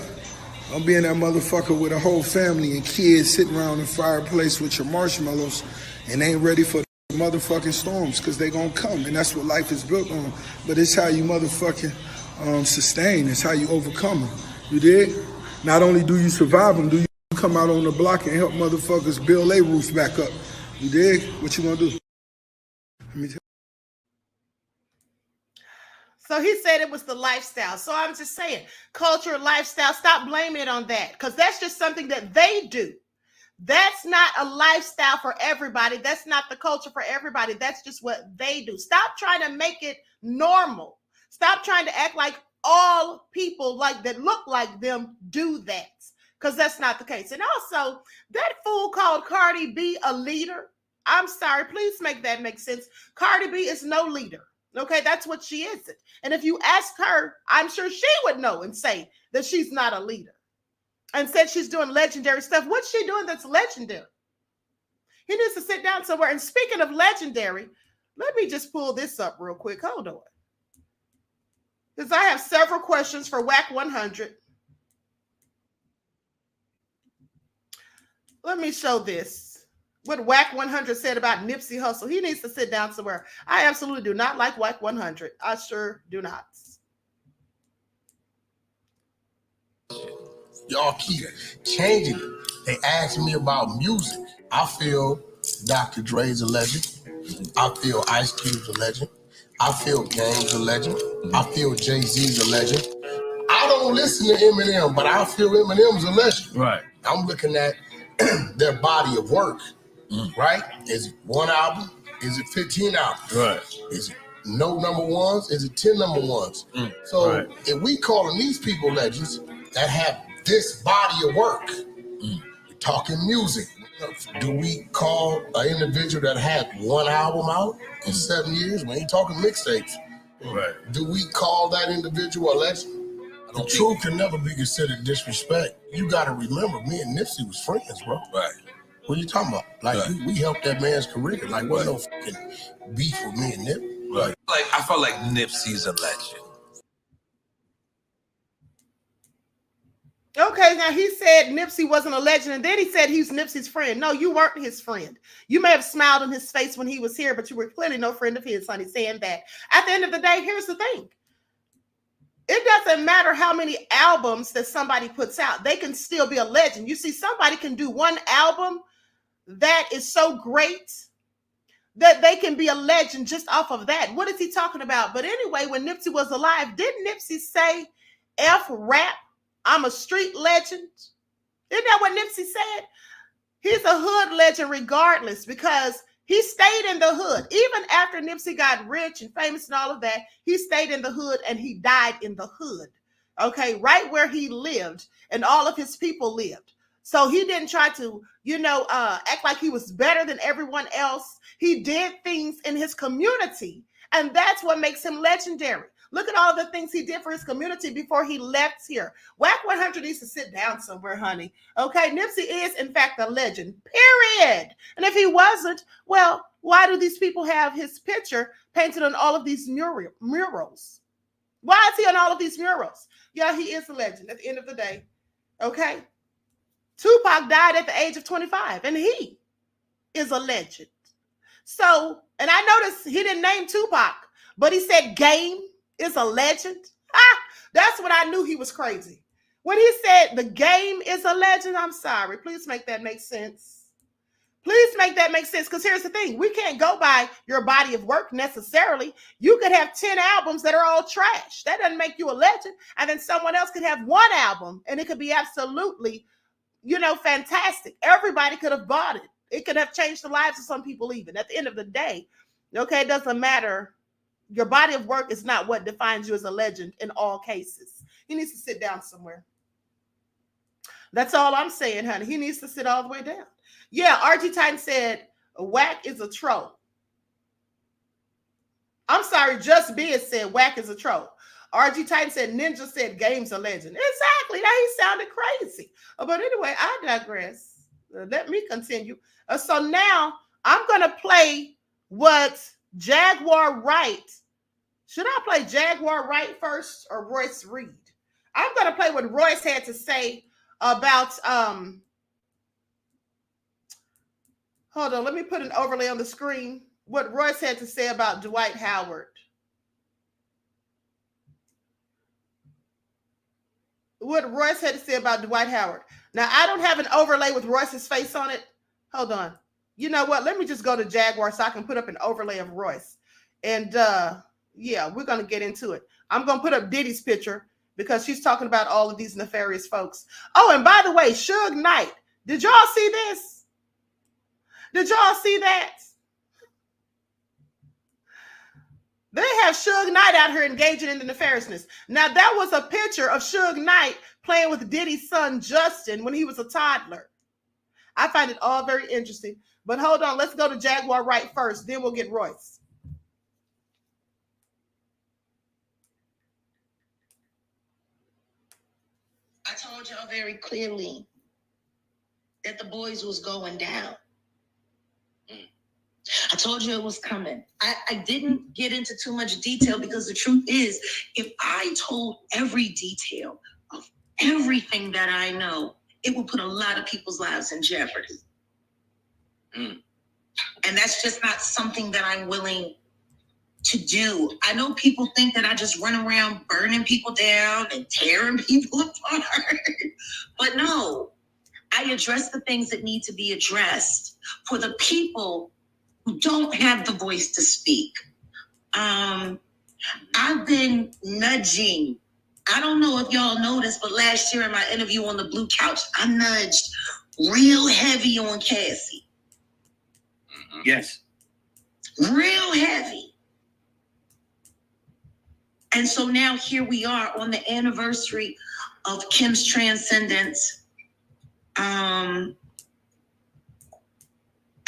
Don't be in that motherfucker with a whole family and kids sitting around the fireplace with your marshmallows and ain't ready for the motherfucking storms, because they gonna come. And that's what life is built on. But it's how you motherfucking sustain. It's how you overcome them. You dig? Not only do you survive them, do you come out on the block and help motherfuckers build their roofs back up. You dig? What you gonna do? Let me tell you. So he said it was the lifestyle. So I'm just saying, culture, lifestyle, stop blaming it on that, because that's just something that they do. That's not a lifestyle for everybody. That's not the culture for everybody. That's just what they do. Stop trying to make it normal. Stop trying to act like all people like that look like them do that, because that's not the case. And also, that fool called Cardi B a leader. I'm sorry, please make that make sense. Cardi B is no leader. Okay, that's what she isn't. And if you ask her, I'm sure she would know and say that she's not a leader. And said she's doing legendary stuff. What's she doing that's legendary? He needs to sit down somewhere. And speaking of legendary, let me just pull this up real quick. Hold on. Because I have several questions for WAC 100. Let me show this. What WAC 100 said about Nipsey Hussle. He needs to sit down somewhere. I absolutely do not like WAC 100. I sure do not. Y'all keep changing it. They ask me about music. I feel Dr. Dre's a legend. I feel Ice Cube's a legend. I feel Game's a legend. I feel Jay-Z's a legend. I don't listen to Eminem, but I feel Eminem's a legend. Right. I'm looking at their body of work. Right? Is it one album? Is it 15 albums? Right. Is it no number ones? Is it 10 number ones? So if we calling these people legends that have this body of work, we're talking music. Do we call an individual that had one album out in 7 years? We ain't talking mixtapes. Right. Do we call that individual a legend? The truth can never be considered disrespect. You got to remember, me and Nipsey was friends, bro. Right. What are you talking about? Like, we helped that man's career. Like, wasn't no fucking beef with me and Nip. Right. Like, I felt like Nipsey's a legend. Okay, now he said Nipsey wasn't a legend, and then he said he's Nipsey's friend. No, you weren't his friend. You may have smiled in his face when he was here, but you were clearly no friend of his, honey, saying that. At the end of the day, here's the thing. It doesn't matter how many albums that somebody puts out. They can still be a legend. You see, somebody can do one album that is so great that they can be a legend just off of that. What is he talking about? But anyway, when Nipsey was alive, didn't Nipsey say, F rap, I'm a street legend? Isn't that what Nipsey said? He's a hood legend regardless, because he stayed in the hood. Even after Nipsey got rich and famous and all of that, he stayed in the hood and he died in the hood. Okay, right where he lived and all of his people lived. So he didn't try to, act like he was better than everyone else. He did things in his community, and that's what makes him legendary. Look at all the things he did for his community before he left here. Whack 100 needs to sit down somewhere, honey. Okay, Nipsey is, in fact, a legend, period. And if he wasn't, well, why do these people have his picture painted on all of these murals? Why is he on all of these murals? Yeah, he is a legend at the end of the day. Okay? Tupac died at the age of 25, and he is a legend. So, and I noticed he didn't name Tupac, but he said Game is a legend. That's when I knew he was crazy. When he said the Game is a legend, I'm sorry. Please make that make sense. Please make that make sense, because here's the thing. We can't go by your body of work necessarily. You could have 10 albums that are all trash. That doesn't make you a legend. And then someone else could have one album, and it could be absolutely, fantastic. Everybody could have bought it. It could have changed the lives of some people even. At the end of the day, okay, it doesn't matter. Your body of work is not what defines you as a legend in all cases. He needs to sit down somewhere. That's all I'm saying, honey. He needs to sit all the way down. Yeah, RG Titan said, Whack is a troll. I'm sorry, Just Be It said Whack is a troll. RG Titan said Ninja said Game's a legend. Exactly. Now he sounded crazy. But anyway, I digress. Let me continue. So now I'm going to play what Jaguar Wright. Should I play Jaguar Wright first or Royce Reed? I'm going to play what Royce had to say about, hold on, let me put an overlay on the screen. What Royce had to say about Dwight Howard. What Royce had to say about Dwight Howard. Now, I don't have an overlay with Royce's face on it. Hold on. You know what? Let me just go to Jaguar so I can put up an overlay of Royce. And, yeah, we're going to get into it. I'm going to put up Diddy's picture because she's talking about all of these nefarious folks. Oh, and by the way, Suge Knight. Did y'all see this? Did y'all see that? They have Suge Knight out here engaging in the nefariousness. Now, that was a picture of Suge Knight playing with Diddy's son, Justin, when he was a toddler. I find it all very interesting. But hold on, let's go to Jaguar Wright first, then we'll get Royce. I told y'all very clearly that the boys was going down. I told you it was coming. I didn't get into too much detail because the truth is, if I told every detail of everything that I know, it would put a lot of people's lives in jeopardy. And that's just not something that I'm willing to do. I know people think that I just run around burning people down and tearing people apart. But no, I address the things that need to be addressed for the people who don't have the voice to speak. I've been nudging. I don't know if y'all noticed, but last year in my interview on the Blue Couch, I nudged real heavy on Cassie. Yes. Real heavy. And so now here we are on the anniversary of Kim's transcendence. And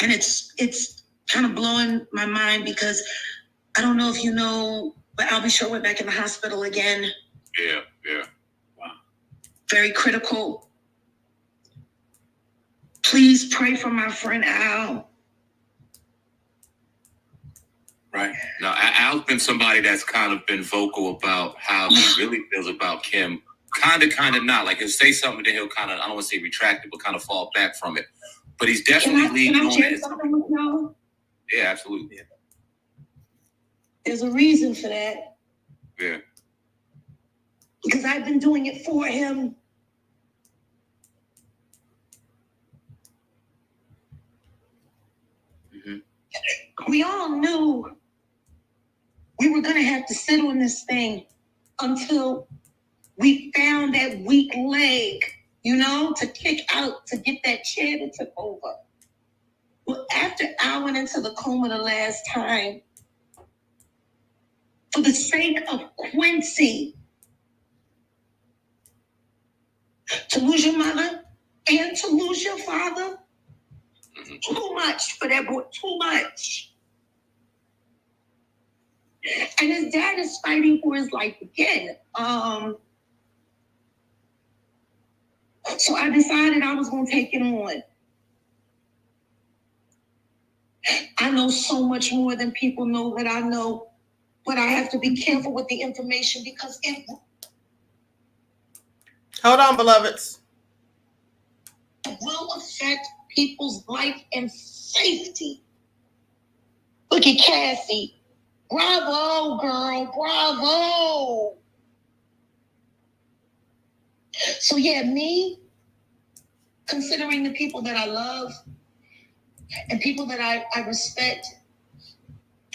it's kind of blowing my mind because I don't know if you know, but I'll be sure we're back in the hospital again. Yeah. very critical. Please pray for my friend Al. Right. Now, Al's been somebody that's kind of been vocal about how he really feels about Kim. Kind of not. Like, he'll say something, then he'll kind of, I don't want to say retract it, but kind of fall back from it. But he's definitely leading on share something with y'all? Yeah, absolutely. There's a reason for that. Yeah. Because I've been doing it for him. Mm-hmm. We all knew we were going to have to sit on this thing until we found that weak leg, you know, to kick out, to get that chair that took over. Well, after I went into the coma the last time, for the sake of Quincy, to lose your mother and to lose your father, too much for that boy, too much. And his dad is fighting for his life again. So I decided I was going to take it on. I know so much more than people know that I know, but I have to be careful with the information because it... Hold on, beloveds. It will affect people's life and safety. Look at Cassie. Bravo, girl, bravo. So yeah, me, considering the people that I love and people that I respect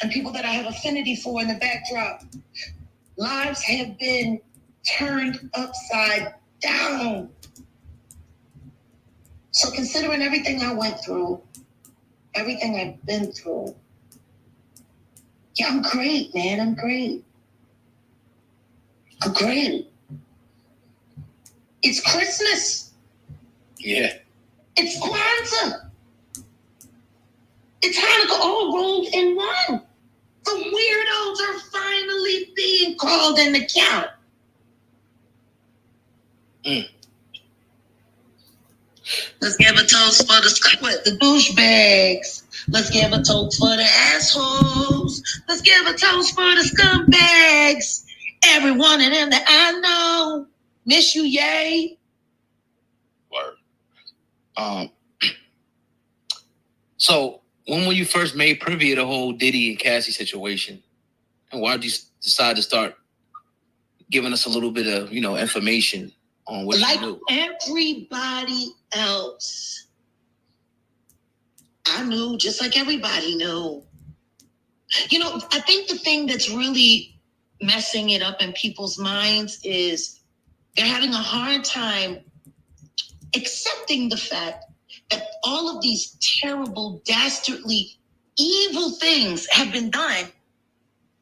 and people that I have affinity for in the backdrop, lives have been turned upside down. So considering everything I went through, everything I've been through, yeah, I'm great, man. I'm great. I'm great. It's Christmas. Yeah. It's Kwanzaa. It's Hanukkah all rolled in one. The weirdos are finally being called in the count. Let's give a toast for the douchebags. Let's give a toast for the assholes. Let's give a toast for the scumbags. Every one of them that I know. Miss you, yay. Word. So when were you first made privy of the whole Diddy and Cassie situation? And why did you decide to start giving us a little bit of, information on what you knew? Everybody else, I knew just like everybody knew. I think the thing that's really messing it up in people's minds is they're having a hard time accepting the fact that all of these terrible, dastardly, evil things have been done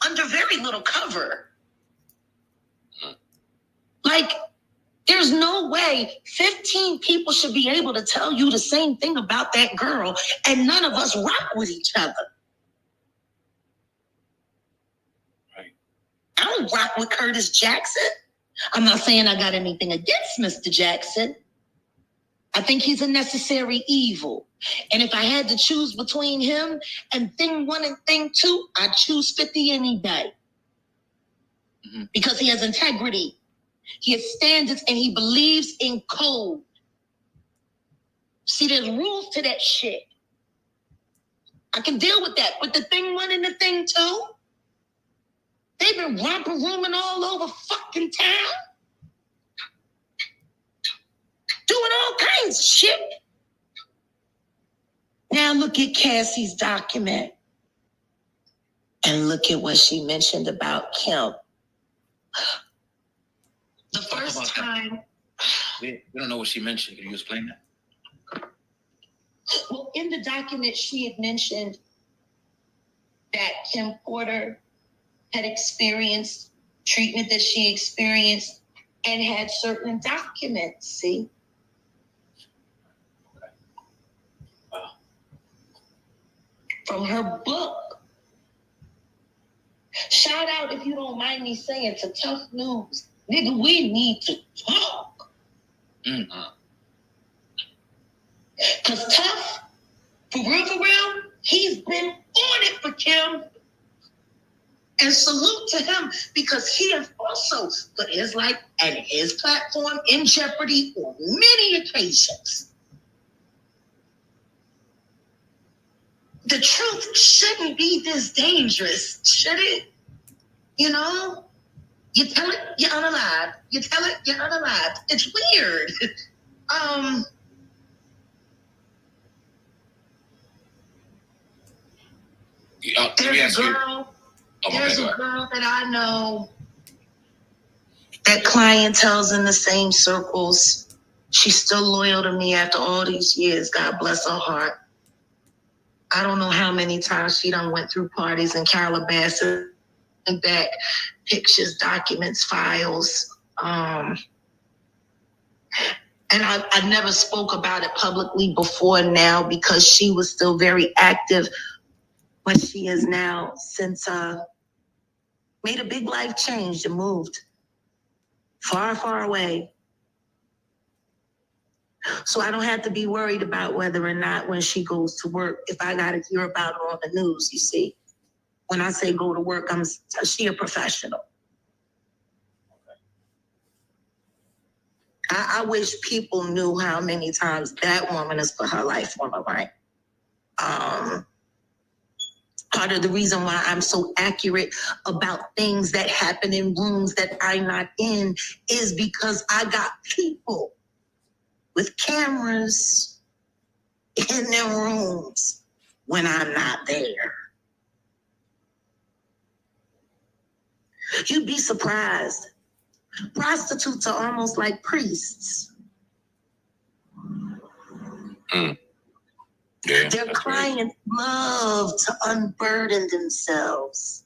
under very little cover. Like, there's no way 15 people should be able to tell you the same thing about that girl and none of us rock with each other. Right. I don't rock with Curtis Jackson. I'm not saying I got anything against Mr. Jackson. I think he's a necessary evil. And if I had to choose between him and Thing 1 and Thing 2, I'd choose 50 any day. Mm-hmm. Because he has integrity. He has standards and he believes in code. See, there's rules to that shit. I can deal with that. But the Thing 1 and the Thing 2, they've been romper rooming all over fucking town. Doing all kinds of shit. Now look at Cassie's document. And look at what she mentioned about Kim. The first time... We don't know what she mentioned. Can you explain that? Well, in the document, she had mentioned that Kim Porter had experienced treatment that she experienced and had certain documents, see? From her book. Shout out, if you don't mind me saying, to Tough News. Nigga, we need to talk. Because Tough, for real, he's been on it for Kim. And salute to him because he has also put his life and his platform in jeopardy on many occasions. The truth shouldn't be this dangerous, should it? You know? You tell it, you're unalive. You tell it, you're unalive. It's weird. There's a girl that I know that clientele's in the same circles. She's still loyal to me after all these years. God bless her heart. I don't know how many times she done went through parties in Calabasas and back, pictures, documents, files. And I never spoke about it publicly before now because she was still very active. But she has now since made a big life change and moved far, far away. So I don't have to be worried about whether or not when she goes to work, if I got to hear about her on the news, you see. When I say go to work, she a professional. I wish people knew how many times that woman has put her life on the line. Part of the reason why I'm so accurate about things that happen in rooms that I'm not in is because I got people with cameras in their rooms when I'm not there. You'd be surprised. Prostitutes are almost like priests. Yeah, their clients love to unburden themselves.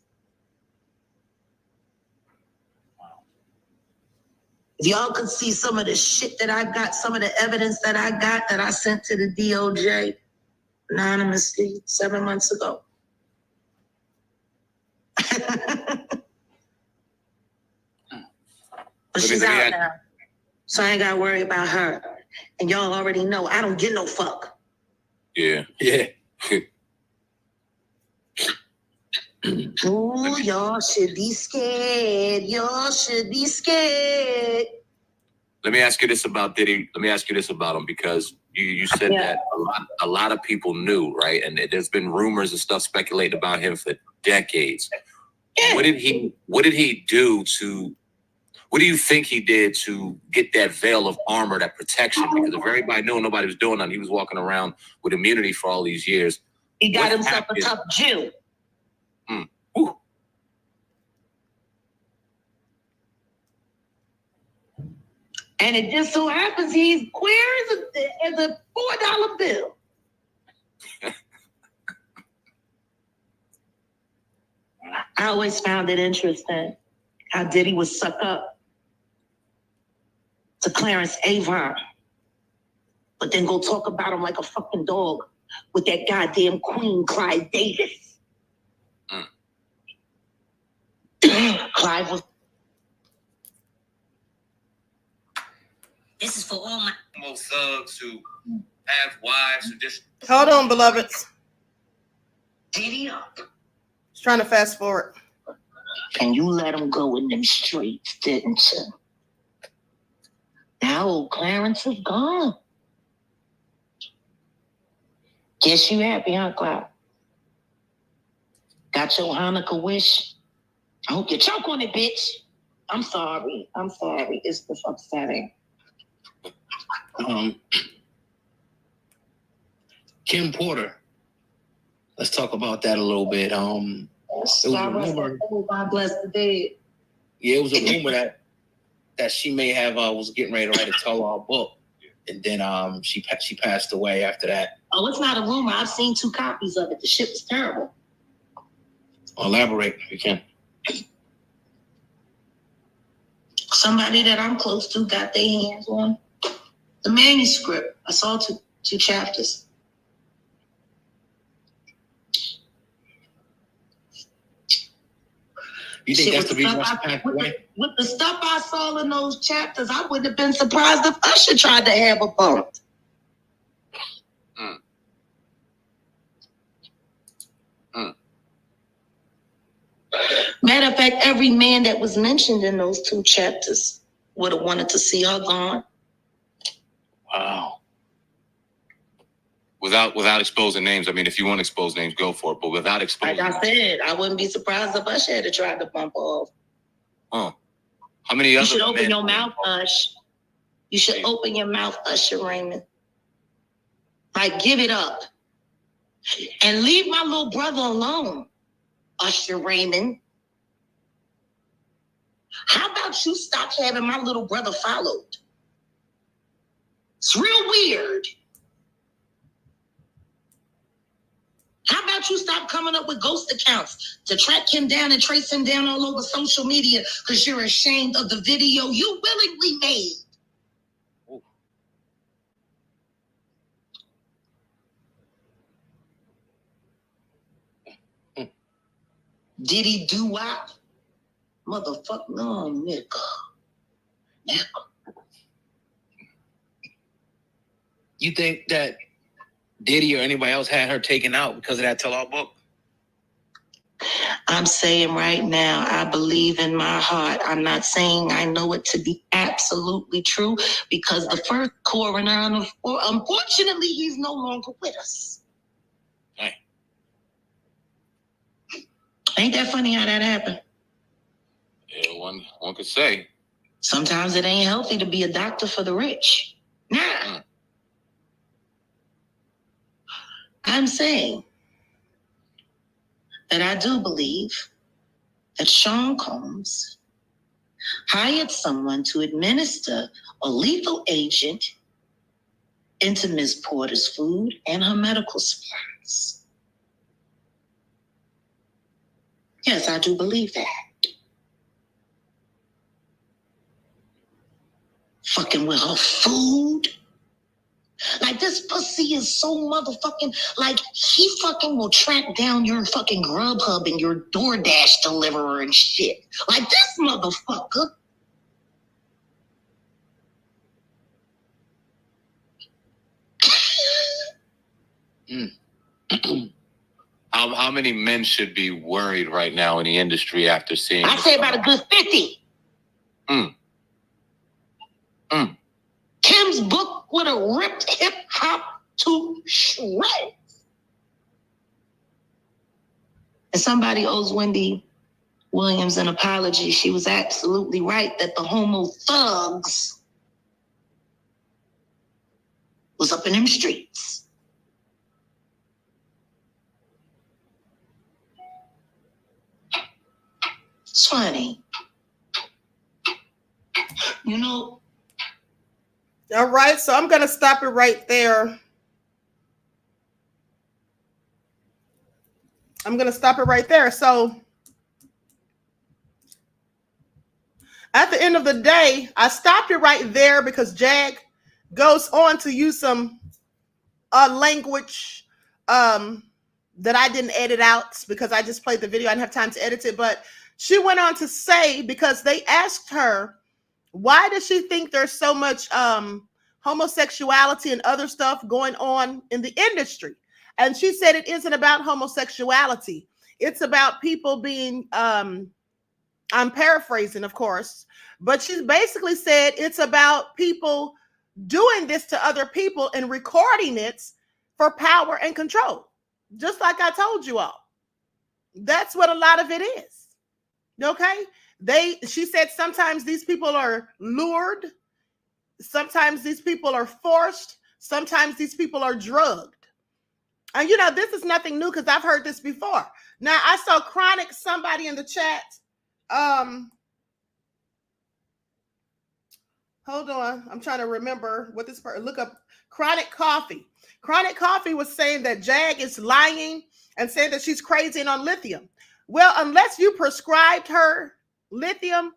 If y'all could see some of the shit that I got, some of the evidence that I got that I sent to the DOJ anonymously 7 months ago. But she's out now, so I ain't got to worry about her. And y'all already know I don't give no fuck. Yeah. Ooh, y'all should be scared. Y'all should be scared. Let me ask you this about Diddy. Let me ask you this about him, because you said that a lot of people knew, right? And there's been rumors and stuff speculated about him for decades. Yeah. What did he do to? What do you think he did to get that veil of armor, that protection? Because if everybody knew nobody was doing nothing, he was walking around with immunity for all these years. He got himself a tough Jew. And it just so happens he's queer as a $4 bill. I always found it interesting how Diddy was suck up to Clarence Avon, but then go talk about him like a fucking dog with that goddamn Queen Clive Davis. Clive was. This is for all my thugs who have wives who just. Hold on, beloveds. Diddy up. Just trying to fast forward. And you let him go in them streets, didn't you? Now old Clarence is gone. Guess you happy, huh, Cloud? Got your Hanukkah wish? I hope you choke on it, bitch. I'm sorry. It's just upsetting. Kim Porter. Let's talk about that a little bit. It was a rumor. God bless the dead. Yeah, it was a rumor that she may have was getting ready to write a tell-all book, and then she passed away after that. Oh, it's not a rumor. I've seen 2 copies of it. The shit was terrible. Elaborate if you can. Somebody that I'm close to got their hands on the manuscript. I saw two chapters. You think Shit, that's the reason why she passed away? with the stuff I saw in those chapters, I wouldn't have been surprised if Usher tried to have a bump. Matter of fact, every man that was mentioned in those 2 chapters would have wanted to see her gone. Wow. Without exposing names. I mean, if you want to expose names, go for it. But without exposing Like I said, I wouldn't be surprised if Usher had tried to bump off. How many You other should open men? your mouth, Ush. You should open your mouth, Usher Raymond. Like, give it up. And leave my little brother alone, Usher Raymond. How about you stop having my little brother followed? It's real weird. How about you stop coming up with ghost accounts to track him down and trace him down all over social media because you're ashamed of the video you willingly made? Diddy do what? Motherfucker, no, nigga. You think that Diddy or anybody else had her taken out because of that tell-all book? I'm saying right now, I believe in my heart. I'm not saying I know it to be absolutely true because the first coroner, unfortunately, he's no longer with us. Hey. Ain't that funny how that happened? Yeah, one could say. Sometimes it ain't healthy to be a doctor for the rich. Nah. I'm saying that I do believe that Sean Combs hired someone to administer a lethal agent into Ms. Porter's food and her medical supplies. Yes, I do believe that. Fucking with her food. Like, this pussy is so motherfucking, like, he fucking will track down your fucking Grubhub and your DoorDash deliverer and shit. Like, this motherfucker. How many men should be worried right now in the industry after seeing? I say about a good 50. Kim's book would have ripped hip hop to shreds. And somebody owes Wendy Williams an apology. She was absolutely right that the homo thugs was up in them streets. It's funny. You know. All right, so I'm going to stop it right there. So at the end of the day, I stopped it right there because Jag goes on to use some language that I didn't edit out because I just played the video. I didn't have time to edit it, but she went on to say, because they asked her, why does she think there's so much homosexuality and other stuff going on in the industry? And she said it isn't about homosexuality. It's about people being, I'm paraphrasing, of course, but she basically said it's about people doing this to other people and recording it for power and control. Just like I told you all. That's what a lot of it is. Okay? She said sometimes these people are lured. Sometimes these people are forced. Sometimes these people are drugged. And you know, this is nothing new because I've heard this before. Now, I saw Chronic, somebody in the chat. Hold on. I'm trying to remember what this person, look up Chronic Coffee. Chronic Coffee was saying that Jag is lying and saying that she's crazy and on lithium. Well, unless you prescribed her lithium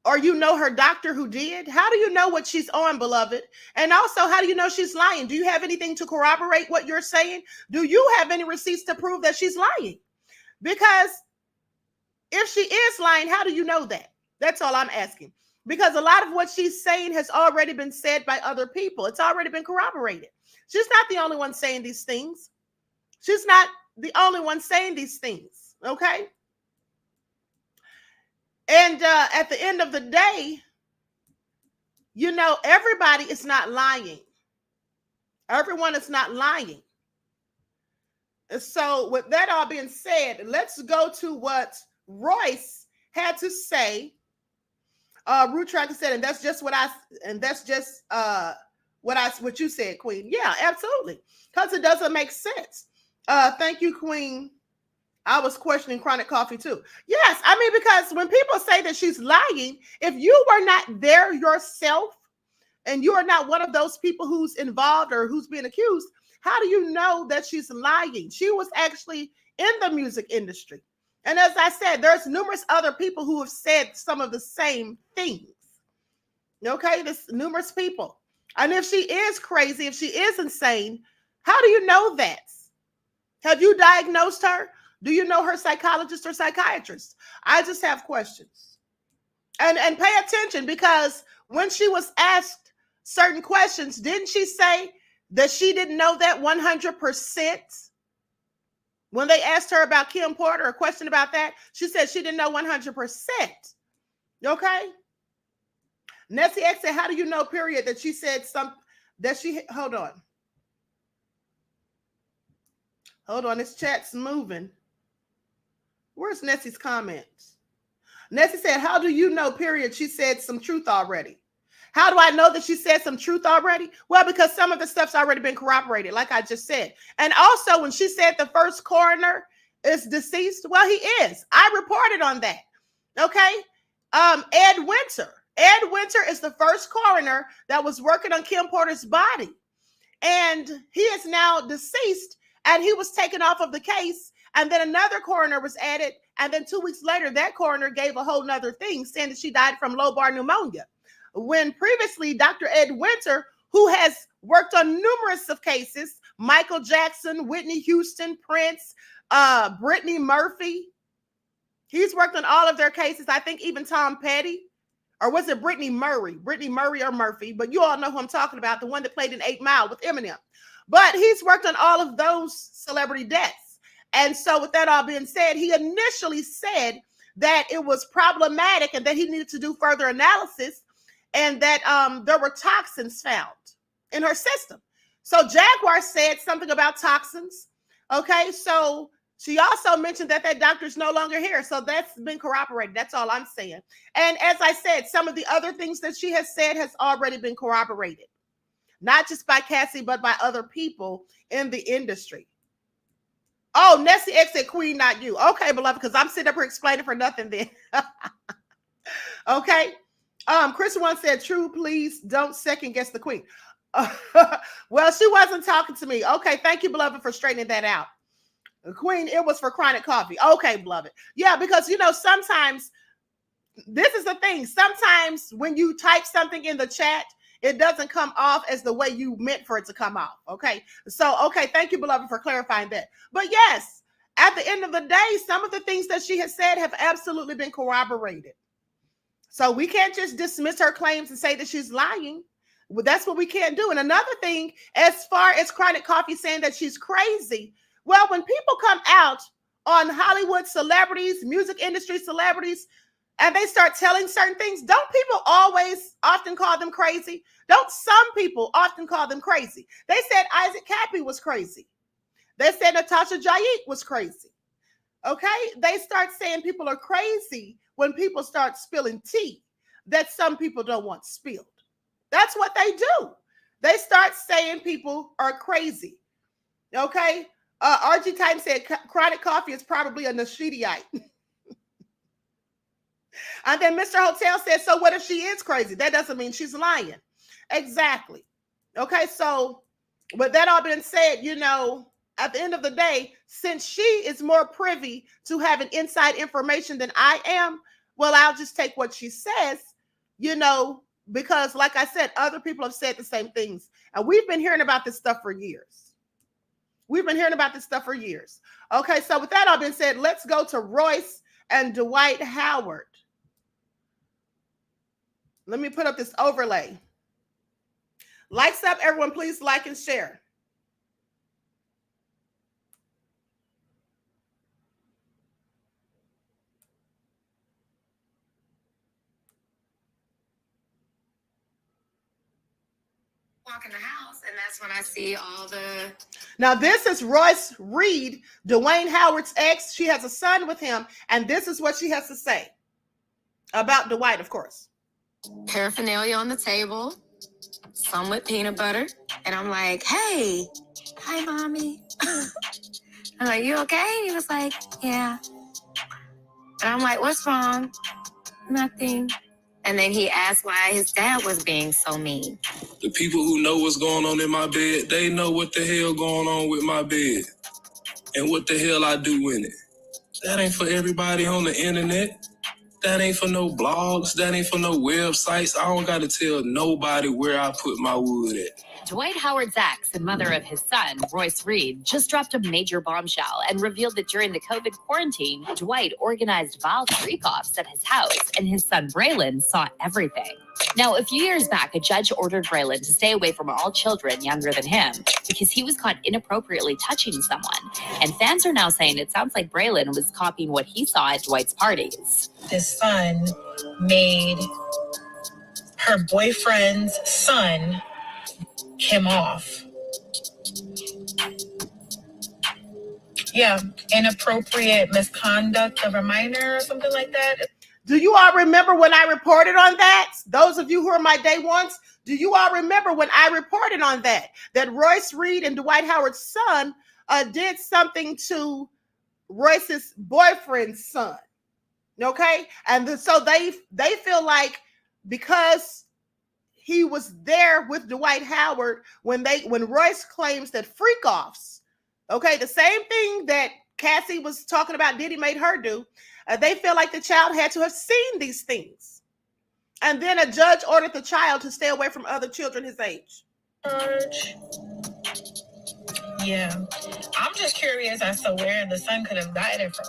or you know her doctor who did, how do you know what she's on, beloved? And also, how do you know she's lying? Do you have anything to corroborate what you're saying? Do you have any receipts to prove that she's lying? Because if she is lying, how do you know that? That's all I'm asking. Because a lot of what she's saying has already been said by other people. It's already been corroborated. She's not the only one saying these things. She's not the only one saying these things, okay? And at the end of the day, you know, everybody is not lying. Everyone is not lying. So with that all being said, let's go to what Royce had to say. Root Tracker said, and that's just what you said, Queen. Yeah, absolutely. Because it doesn't make sense. Thank you, Queen. I was questioning Chronic Coffee too. Yes, I mean, because when people say that she's lying, if you were not there yourself and you are not one of those people who's involved or who's being accused, how do you know that she's lying? She was actually in the music industry. And as I said, there's numerous other people who have said some of the same things. Okay, there's numerous people. And if she is crazy, if she is insane, how do you know that? Have you diagnosed her? Do you know her psychologist or psychiatrist? I just have questions. And pay attention, because when she was asked certain questions, didn't she say that she didn't know that 100%? When they asked her about Kim Porter, a question about that, she said she didn't know 100%. Okay? Nessie X said, how do you know, period, that she said hold on. Hold on, this chat's moving. Where's Nessie's comments? Nessie said, how do you know, period, she said some truth already? How do I know that she said some truth already? Well, because some of the stuff's already been corroborated, like I just said. And also, when she said the first coroner is deceased, well, he is. I reported on that. Okay? Ed Winter. Ed Winter is the first coroner that was working on Kim Porter's body. And he is now deceased, and he was taken off of the case. And then another coroner was added. And then 2 weeks later, that coroner gave a whole nother thing, saying that she died from lobar pneumonia. When previously, Dr. Ed Winter, who has worked on numerous of cases, Michael Jackson, Whitney Houston, Prince, Brittany Murphy, he's worked on all of their cases. I think even Tom Petty, or was it Brittany Murray or Murphy? But you all know who I'm talking about, the one that played in 8 Mile with Eminem. But he's worked on all of those celebrity deaths. And so with that all being said, he initially said that it was problematic and that he needed to do further analysis, and that there were toxins found in her system. So Jaguar said something about toxins. Okay, so she also mentioned that that doctor's no longer here. So that's been corroborated. That's all I'm saying. And as I said, some of the other things that she has said has already been corroborated. Not just by Cassie, but by other people in the industry. Oh, Nessie X said, Queen, not you. Okay, beloved, because I'm sitting up here explaining for nothing then. Okay. Chris one said, true, please don't second guess the Queen. Well, she wasn't talking to me. Okay, thank you, beloved, for straightening that out. Queen, it was for Chronic Coffee. Okay, beloved. Yeah, because, you know, sometimes, this is the thing. Sometimes when you type something in the chat, it doesn't come off as the way you meant for it to come off. Okay. So, okay. Thank you, beloved, for clarifying that. But yes, at the end of the day, some of the things that she has said have absolutely been corroborated. So we can't just dismiss her claims and say that she's lying. Well, that's what we can't do. And another thing, as far as Chronic Coffee saying that she's crazy, well, when people come out on Hollywood celebrities, music industry celebrities, and they start telling certain things, don't people often call them crazy? Don't some people often call them crazy? They said Isaac Cappy was crazy. They said Natasha Jaik was crazy. Okay? They start saying people are crazy when people start spilling tea that some people don't want spilled. That's what they do. They start saying people are crazy. Okay? RG Titan said Chronic Coffee is probably a Nashidiite. And then Mr. Hotel said, so what if she is crazy? That doesn't mean she's lying. Exactly. Okay, so with that all being said, you know, at the end of the day, since she is more privy to having inside information than I am, well, I'll just take what she says, you know, because like I said, other people have said the same things. And we've been hearing about this stuff for years. We've been hearing about this stuff for years. Okay, so with that all being said, let's go to Royce and Dwight Howard. Let me put up this overlay. Likes up, everyone, please like and share. Walk in the house, and that's when I see all the... Now, this is Royce Reed, Dwayne Howard's ex. She has a son with him, and this is what she has to say about Dwight, of course. Paraphernalia on the table, some with peanut butter, and I'm like, hey, hi, mommy. I'm like, you okay? He was like, yeah. And I'm like, what's wrong? Nothing. And then he asked why his dad was being so mean. The people who know what's going on in my bed, they know what the hell going on with my bed and what the hell I do in it. That ain't for everybody on the internet. That ain't for no blogs. That ain't for no websites. I don't got to tell nobody where I put my wood at. Dwight Howard's ex and mother of his son, Royce Reed, just dropped a major bombshell and revealed that during the COVID quarantine, Dwight organized vile freak-offs at his house, and his son Braylon saw everything. Now, a few years back, a judge ordered Braylon to stay away from all children younger than him because he was caught inappropriately touching someone. And fans are now saying it sounds like Braylon was copying what he saw at Dwight's parties. His son made her boyfriend's son him off. Yeah, inappropriate misconduct of a minor or something like that. Do you all remember when I reported on that? Those of you who are my day ones, do you all remember when I reported on that? That Royce Reed and Dwight Howard's son did something to Royce's boyfriend's son. Okay? And so they feel like because he was there with Dwight Howard when Royce claims that freak-offs, okay, the same thing that Cassie was talking about Diddy made her do, they feel like the child had to have seen these things. And then a judge ordered the child to stay away from other children his age. Yeah. I'm just curious as to where the son could have gotten it from.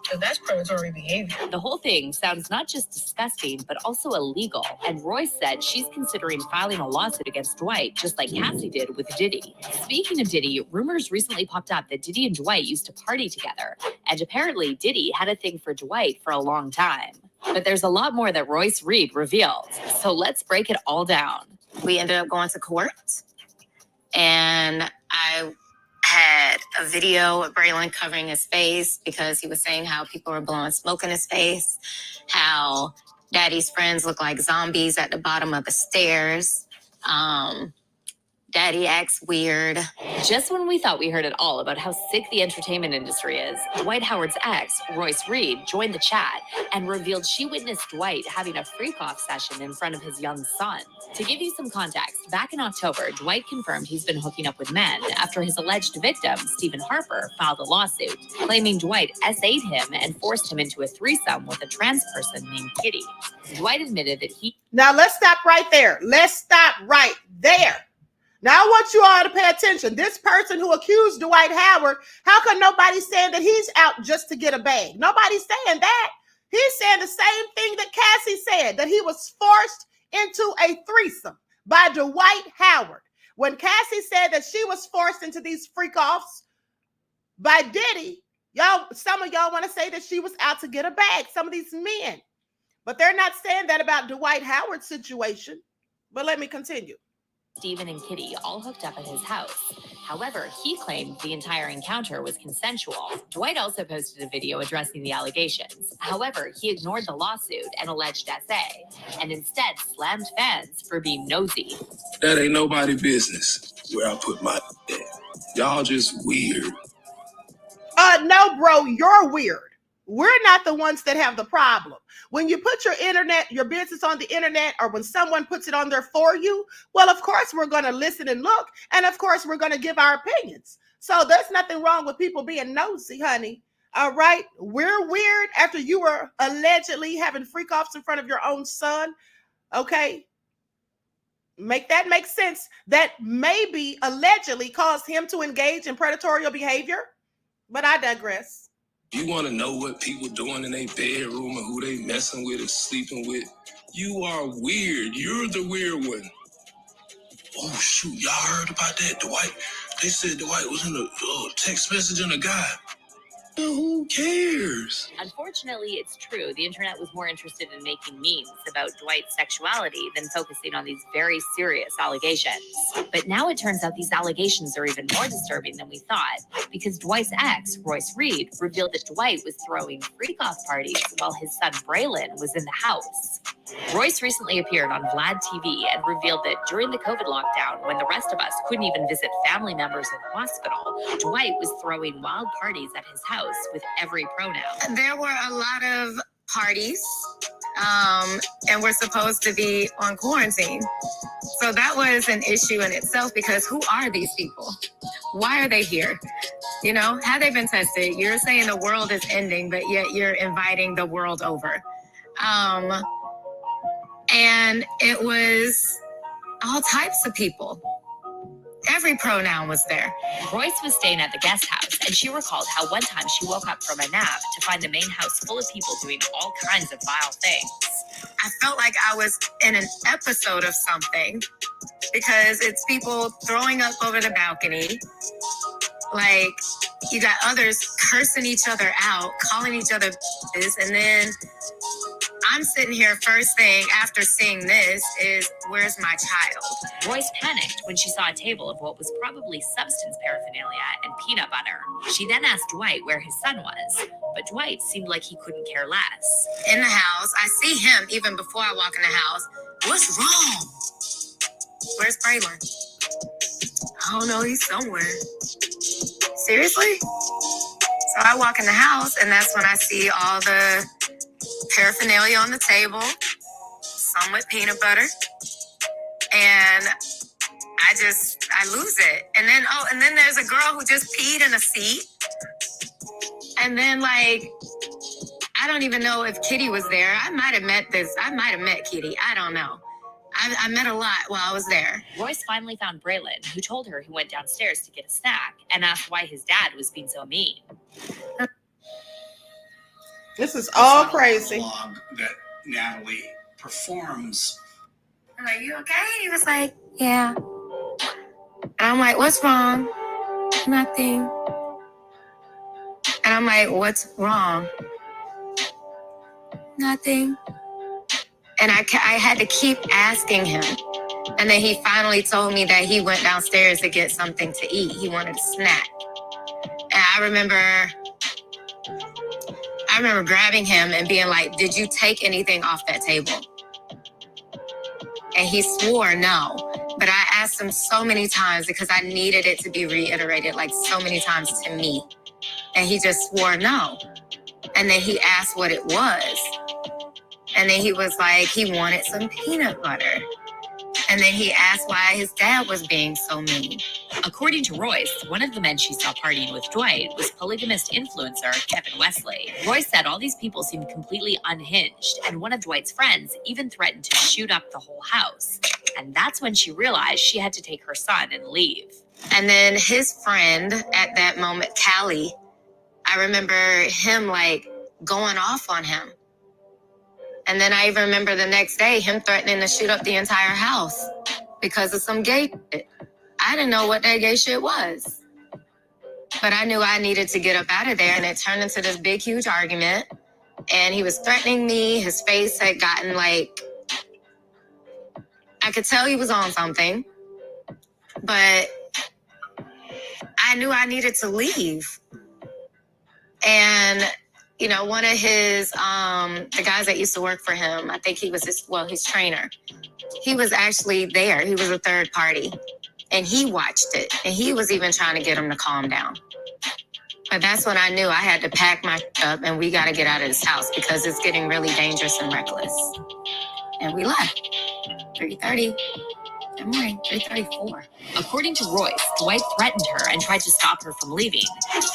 Because that's predatory behavior. The whole thing sounds not just disgusting, but also illegal. And Royce said she's considering filing a lawsuit against Dwight, just like Cassie did with Diddy. Speaking of Diddy, rumors recently popped up that Diddy and Dwight used to party together. And apparently Diddy had a thing for Dwight for a long time. But there's a lot more that Royce Reed revealed. So let's break it all down. We ended up going to court, and I had a video of Braylon covering his face because he was saying how people were blowing smoke in his face, how Daddy's friends look like zombies at the bottom of the stairs. Daddy acts weird. Just when we thought we heard it all about how sick the entertainment industry is, Dwight Howard's ex, Royce Reed, joined the chat and revealed she witnessed Dwight having a freak-off session in front of his young son. To give you some context, back in October, Dwight confirmed he's been hooking up with men after his alleged victim, Stephen Harper, filed a lawsuit, claiming Dwight SA'd him and forced him into a threesome with a trans person named Kitty. Dwight admitted that he... Now, let's stop right there. Let's stop right there. Now, I want you all to pay attention. This person who accused Dwight Howard, how come nobody's saying that he's out just to get a bag? Nobody's saying that. He's saying the same thing that Cassie said, that he was forced into a threesome by Dwight Howard. When Cassie said that she was forced into these freak-offs by Diddy, some of y'all want to say that she was out to get a bag, some of these men. But they're not saying that about Dwight Howard's situation. But let me continue. Stephen and Kitty all hooked up at his house. However, he claimed the entire encounter was consensual. Dwight also posted a video addressing the allegations. However, he ignored the lawsuit and alleged SA, and instead slammed fans for being nosy. That ain't nobody business where I put my head. Y'all just weird. No, bro, you're weird. We're not the ones that have the problem. When you put your business on the internet, or when someone puts it on there for you, well, of course, we're going to listen and look. And of course, we're going to give our opinions. So there's nothing wrong with people being nosy, honey. All right. We're weird after you were allegedly having freak-offs in front of your own son. Okay. Make that make sense. That maybe allegedly caused him to engage in predatory behavior. But I digress. You want to know what people doing in their bedroom and who they messing with or sleeping with? You are weird. You're the weird one. Oh, shoot. Y'all heard about that, Dwight? They said Dwight was in a text messaging a guy. Who cares? Unfortunately, it's true. The internet was more interested in making memes about Dwight's sexuality than focusing on these very serious allegations. But now it turns out these allegations are even more disturbing than we thought, because Dwight's ex, Royce Reed, revealed that Dwight was throwing freak-off parties while his son Braylon was in the house. Royce recently appeared on Vlad TV and revealed that during the COVID lockdown, when the rest of us couldn't even visit family members in hospital, Dwight was throwing wild parties at his house with every pronoun. There were a lot of parties, and we're supposed to be on quarantine. So that was an issue in itself, because who are these people? Why are they here? You know, have they been tested? You're saying the world is ending, but yet you're inviting the world over. And it was all types of people. Every pronoun was there. Royce was staying at the guest house, and she recalled how one time she woke up from a nap to find the main house full of people doing all kinds of vile things. I felt like I was in an episode of something, because it's people throwing up over the balcony. Like, you got others cursing each other out, calling each other bitches, and then I'm sitting here, first thing after seeing this is, where's my child? Royce panicked when she saw a table of what was probably substance paraphernalia and peanut butter. She then asked Dwight where his son was, but Dwight seemed like he couldn't care less. In the house, I see him even before I walk in the house. What's wrong? Where's Braylon? I don't know, he's somewhere. Seriously? So I walk in the house, and that's when I see all the paraphernalia on the table, some with peanut butter, and I lose it. And then there's a girl who just peed in a seat. And then, like, I don't even know if Kitty was there. I might have met Kitty. I don't know. I met a lot while I was there. Royce finally found Braylon, who told her he went downstairs to get a snack and asked why his dad was being so mean. This is all crazy. That Natalie performs. I'm like, you okay? He was like, yeah. And I'm like, what's wrong? Nothing. And I'm like, what's wrong? Nothing. And I had to keep asking him. And then he finally told me that he went downstairs to get something to eat. He wanted a snack. And I remember grabbing him and being like, did you take anything off that table? And he swore no. But I asked him so many times because I needed it to be reiterated like so many times to me. And he just swore no. And then he asked what it was. And then he was like, he wanted some peanut butter. And then he asked why his dad was being so mean. According to Royce, one of the men she saw partying with Dwight was polygamist influencer Kevin Wesley. Royce said all these people seemed completely unhinged, and one of Dwight's friends even threatened to shoot up the whole house. And that's when she realized she had to take her son and leave. And then his friend at that moment, Callie, I remember him like going off on him. And then I even remember the next day him threatening to shoot up the entire house because of some gay shit. I didn't know what that gay shit was. But I knew I needed to get up out of there, and it turned into this big, huge argument. And he was threatening me. His face had gotten like, I could tell he was on something. But I knew I needed to leave. And you know, one of his, the guys that used to work for him, I think he was his trainer. He was actually there. He was a third party. And he watched it. And he was even trying to get him to calm down. But that's when I knew I had to pack my up and we got to get out of this house because it's getting really dangerous and reckless. And we left. 3:30. Good morning, 3:34. According to Royce, Dwight threatened her and tried to stop her from leaving.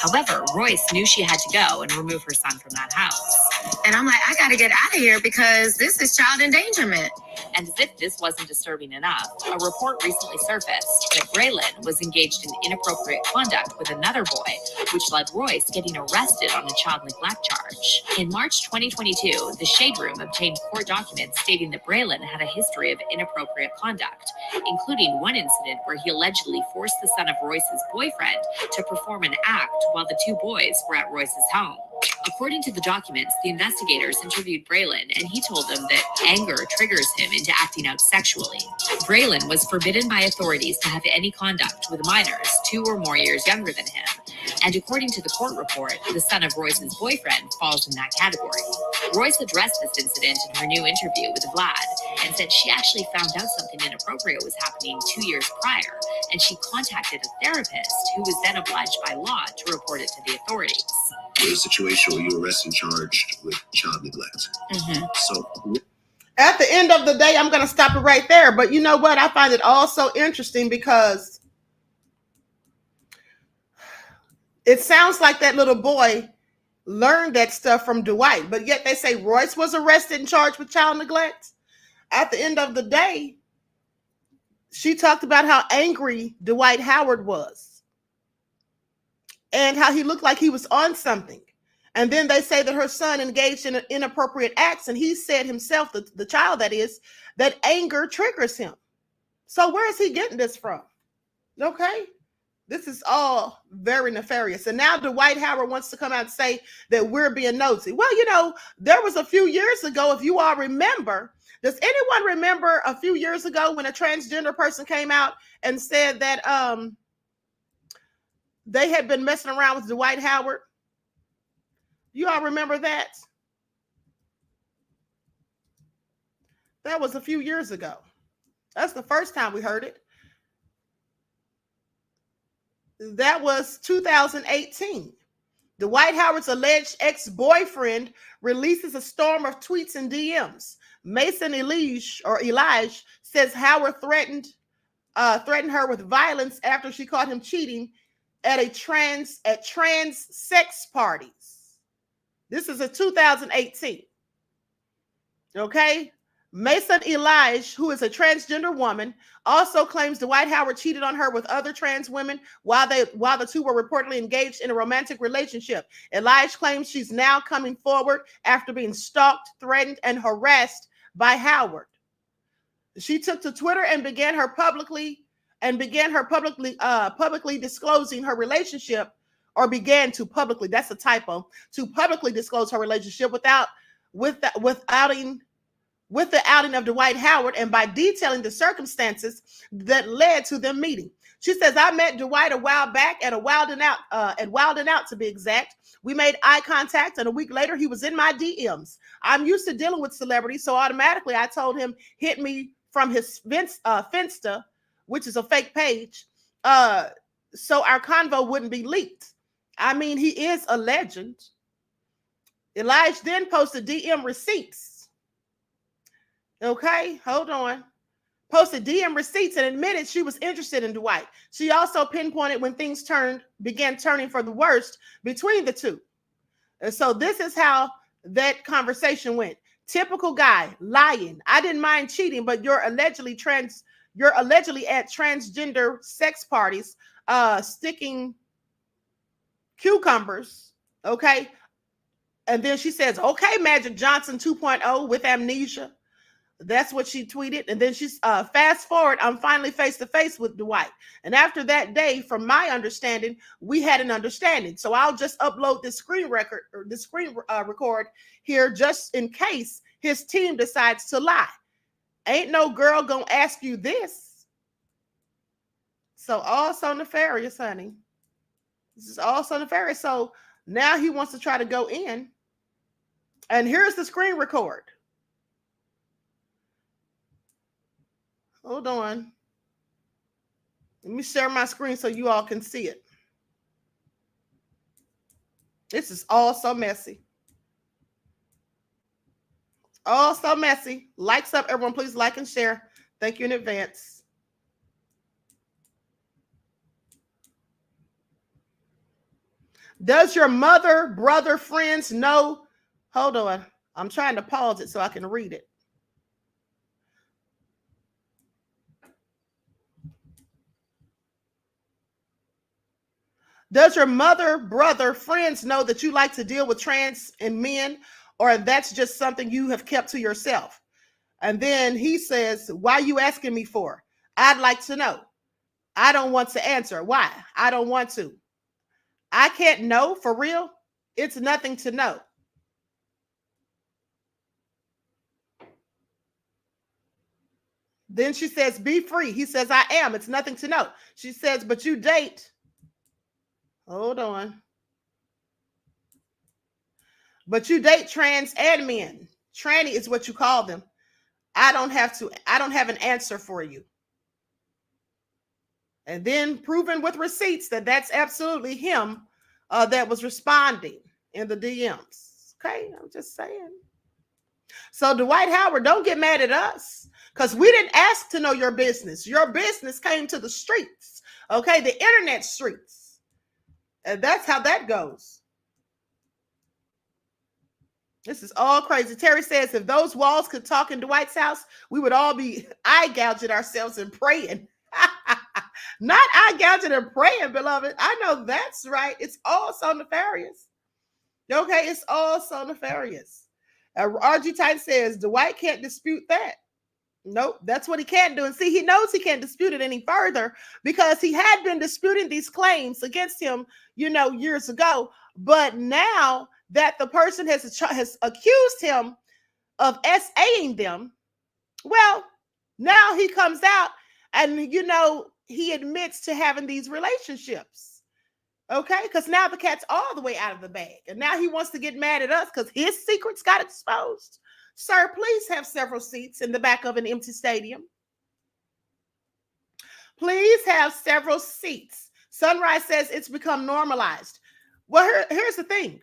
However, Royce knew she had to go and remove her son from that house. And I'm like, I got to get out of here because this is child endangerment. And as if this wasn't disturbing enough, a report recently surfaced that Braylon was engaged in inappropriate conduct with another boy which led Royce getting arrested on a child neglect charge. In March 2022, the Shade Room obtained court documents stating that Braylon had a history of inappropriate conduct, including one incident where he allegedly forced the son of Royce's boyfriend to perform an act while the two boys were at Royce's home. According to the documents, the investigators interviewed Braylon, and he told them that anger triggers him into acting out sexually. Braylon was forbidden by authorities to have any conduct with minors 2 or more years younger than him. And according to the court report, the son of Royce's boyfriend falls in that category. Royce addressed this incident in her new interview with Vlad and said she actually found out something inappropriate was happening 2 years prior, and she contacted a therapist who was then obliged by law to report it to the authorities. In a situation where you were arrested and charged with child neglect. So at the end of the day, I'm going to stop it right there. But you know what? I find it also interesting because it sounds like that little boy learned that stuff from Dwight, but yet they say Royce was arrested and charged with child neglect. At the end of the day, she talked about how angry Dwight Howard was and how he looked like he was on something. And then they say that her son engaged in inappropriate acts, and he said himself, the child that is, that anger triggers him. So where is he getting this from? Okay. This is all very nefarious. And now Dwight Howard wants to come out and say that we're being nosy. Well, you know, there was a few years ago, if you all remember, does anyone remember a few years ago when a transgender person came out and said that they had been messing around with Dwight Howard? You all remember that? That was a few years ago. That's the first time we heard it. That was 2018. Dwight Howard's alleged ex-boyfriend releases a storm of tweets and DMs. Mason Elijah says Howard threatened her with violence after she caught him cheating at trans sex parties. This is a 2018. Okay. Mason Elijah, who is a transgender woman, also claims Dwight Howard cheated on her with other trans women while the two were reportedly engaged in a romantic relationship. Elijah claims she's now coming forward after being stalked, threatened, and harassed by Howard. She took to Twitter and began publicly disclosing her relationship, or began to publicly, that's a typo, to publicly disclose her relationship with the outing of Dwight Howard, and by detailing the circumstances that led to them meeting. She says, I met Dwight a while back at Wild 'N Out to be exact. We made eye contact, and a week later he was in my DMs. I'm used to dealing with celebrities, so automatically I told him hit me from his Finsta, which is a fake page, so our convo wouldn't be leaked. I mean, he is a legend. Elijah then posted DM receipts. Okay, hold on. Posted DM receipts and admitted she was interested in Dwight. She also pinpointed when things began turning for the worst between the two. And so this is how that conversation went. Typical guy, lying. I didn't mind cheating, but you're allegedly at transgender sex parties, sticking cucumbers. Okay. And then she says, okay, Magic Johnson 2.0 with amnesia. That's what she tweeted. And then she's fast forward, I'm finally face to face with Dwight. And after that day, from my understanding, we had an understanding. So I'll just upload this screen record here just in case his team decides to lie. Ain't no girl gonna ask you this. So also nefarious, honey. This is also nefarious. So now he wants to try to go in. And here's the screen record. Hold on. Let me share my screen so you all can see it. This is all so messy. All so messy. Likes up, everyone. Please like and share. Thank you in advance. Does your mother, brother, friends know? Hold on. I'm trying to pause it so I can read it. Does your mother, brother, friends know that you like to deal with trans and men, or that's just something you have kept to yourself? And then he says, why are you asking me for? I'd like to know. I don't want to answer. Why? I don't want to. I can't know for real. It's nothing to know. Then she says, be free. He says, I am. It's nothing to know. She says, but you date. Hold on. But you date trans and men. Tranny is what you call them. I don't have an answer for you. And then proven with receipts that that's absolutely him that was responding in the DMs. Okay, I'm just saying. So Dwight Howard, don't get mad at us because we didn't ask to know your business. Your business came to the streets, okay, the internet streets. And that's how that goes. This is all crazy. Terry says, if those walls could talk in Dwight's house, we would all be eye gouging ourselves and praying. Not eye gouging and praying, beloved. I know that's right. It's all so nefarious. Okay, it's all so nefarious. RG Titan says, Dwight can't dispute that. Nope, that's what he can't do. And see, he knows he can't dispute it any further because he had been disputing these claims against him, years ago. But now that the person has accused him of SAing them, well, now he comes out and, he admits to having these relationships. Okay, because now the cat's all the way out of the bag. And now he wants to get mad at us because his secrets got exposed. Sir, please have several seats in the back of an empty stadium. Please have several seats. Sunrise says it's become normalized. Well, here's the thing.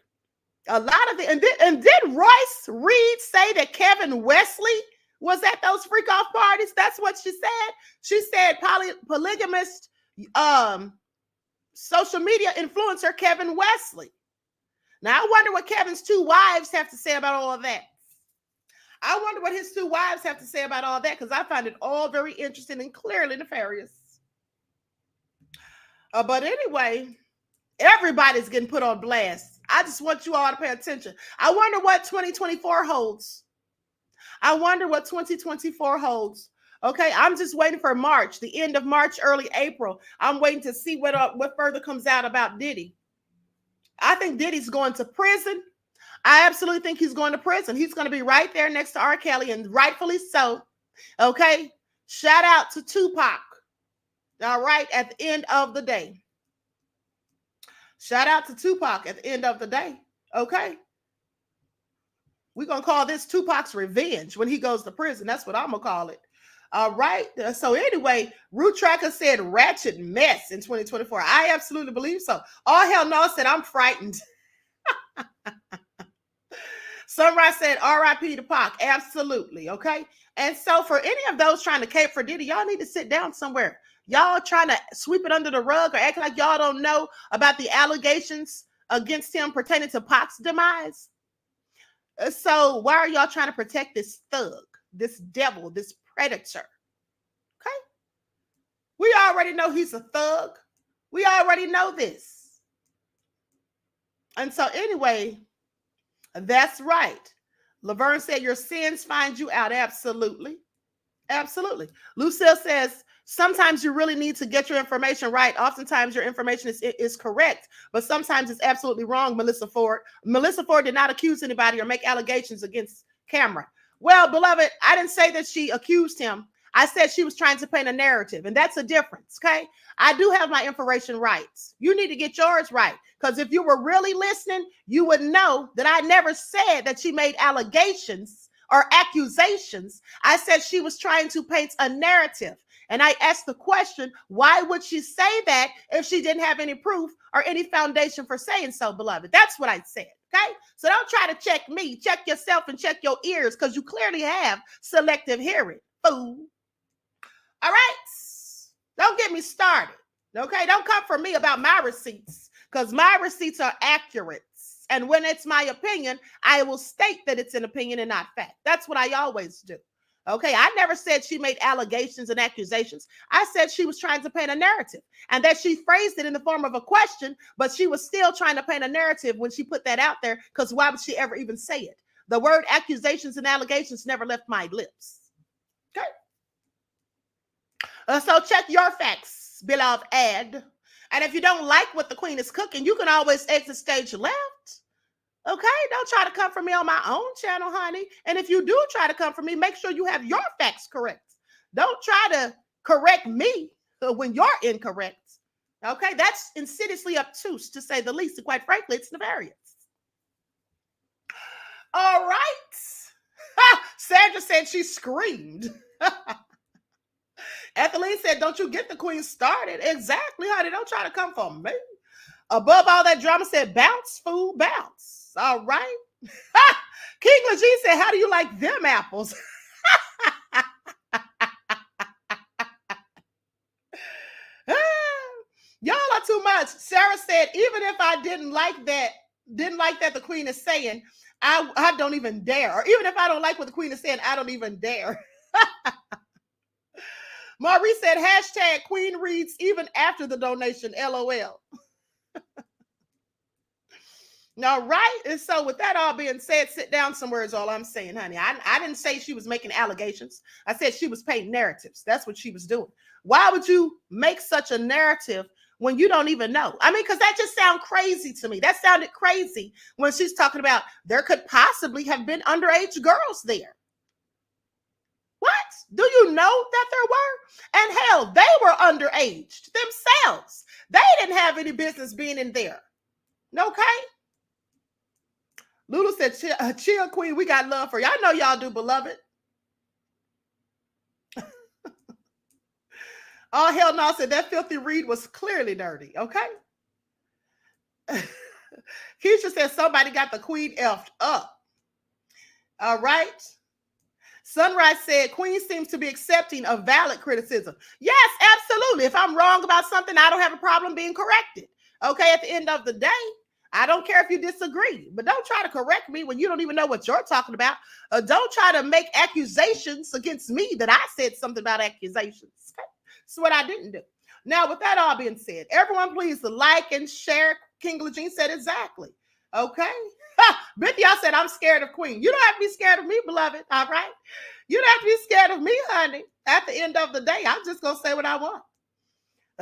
A lot of and did Royce Reed say that Kevin Wesley was at those freak off parties? That's what she said. She said polygamist social media influencer Kevin Wesley. Now I wonder what Kevin's two wives have to say about all of that. I wonder what his two wives have to say about all that, because I find it all very interesting and clearly nefarious. But anyway, everybody's getting put on blast. I just want you all to pay attention. I wonder what 2024 holds. I wonder what 2024 holds. Okay, I'm just waiting for March, the end of March, early April. I'm waiting to see what further comes out about Diddy. I think Diddy's going to prison. I absolutely think he's going to prison. He's going to be right there next to R. Kelly, and rightfully so. Okay, shout out to Tupac. All right, at the end of the day. Shout out to Tupac at the end of the day. Okay. We're going to call this Tupac's revenge when he goes to prison. That's what I'm going to call it. All right. So anyway, Root Tracker said ratchet mess in 2024. I absolutely believe so. All hell no said I'm frightened. Sunrise said R.I.P. to Pac. Absolutely. Okay. And so for any of those trying to cape for Diddy, y'all need to sit down somewhere. Y'all trying to sweep it under the rug or act like y'all don't know about the allegations against him pertaining to Pac's demise. So why are y'all trying to protect this thug, this devil, this predator? Okay. We already know he's a thug. We already know this. And so anyway, that's right. Laverne said your sins find you out. Absolutely. Absolutely. Lucille says, sometimes you really need to get your information right. Oftentimes your information is correct, but sometimes it's absolutely wrong, Melyssa Ford. Melyssa Ford did not accuse anybody or make allegations against camera. Well, beloved, I didn't say that she accused him. I said she was trying to paint a narrative, and that's a difference, okay? I do have my information right. You need to get yours right, because if you were really listening, you would know that I never said that she made allegations or accusations. I said she was trying to paint a narrative. And I asked the question, why would she say that if she didn't have any proof or any foundation for saying so, beloved? That's what I said, okay? So don't try to check me. Check yourself and check your ears, because you clearly have selective hearing, fool. All right? Don't get me started, okay? Don't come for me about my receipts, because my receipts are accurate. And when it's my opinion, I will state that it's an opinion and not fact. That's what I always do. Okay, I never said she made allegations and accusations. I said she was trying to paint a narrative and that she phrased it in the form of a question, but she was still trying to paint a narrative when she put that out there, because why would she ever even say it? The word accusations and allegations never left my lips. Okay. So check your facts, beloved ad. And if you don't like what the queen is cooking, you can always exit stage left. Okay, don't try to come for me on my own channel, honey. And if you do try to come for me, make sure you have your facts correct. Don't try to correct me when you're incorrect. Okay, that's insidiously obtuse, to say the least. And quite frankly, it's nefarious. All right. Sandra said she screamed. Ethelene said, don't you get the queen started. Exactly, honey. Don't try to come for me. Above all that drama said, bounce, fool, bounce. All right. King Lejean said, how do you like them apples? Y'all are too much. Sarah said, even if I didn't like that the queen is saying, I don't even dare. Or even if I don't like what the queen is saying, I don't even dare. Maurice said, hashtag queen reads even after the donation, LOL. All right. And so with that all being said, sit down somewhere is all I'm saying, honey. I didn't say she was making allegations. I said she was painting narratives. That's what she was doing. Why would you make such a narrative when you don't even know? I mean, because that just sounds crazy to me. That sounded crazy when she's talking about there could possibly have been underage girls there. What? Do you know that there were? And hell, they were underage themselves. They didn't have any business being in there. Okay? Lulu said, chill, queen, we got love for you. I know y'all do, beloved. Oh, hell no, said that filthy read was clearly dirty, okay? Keisha said somebody got the queen effed up. All right. Sunrise said, queen seems to be accepting of valid criticism. Yes, absolutely. If I'm wrong about something, I don't have a problem being corrected. Okay, at the end of the day, I don't care if you disagree, but don't try to correct me when you don't even know what you're talking about. Don't try to make accusations against me that I said something about accusations. Okay? That's what I didn't do. Now, with that all being said, everyone please like and share. King Lejean said exactly. Okay? Bithia said, I'm scared of queen. You don't have to be scared of me, beloved. All right? You don't have to be scared of me, honey. At the end of the day, I'm just going to say what I want.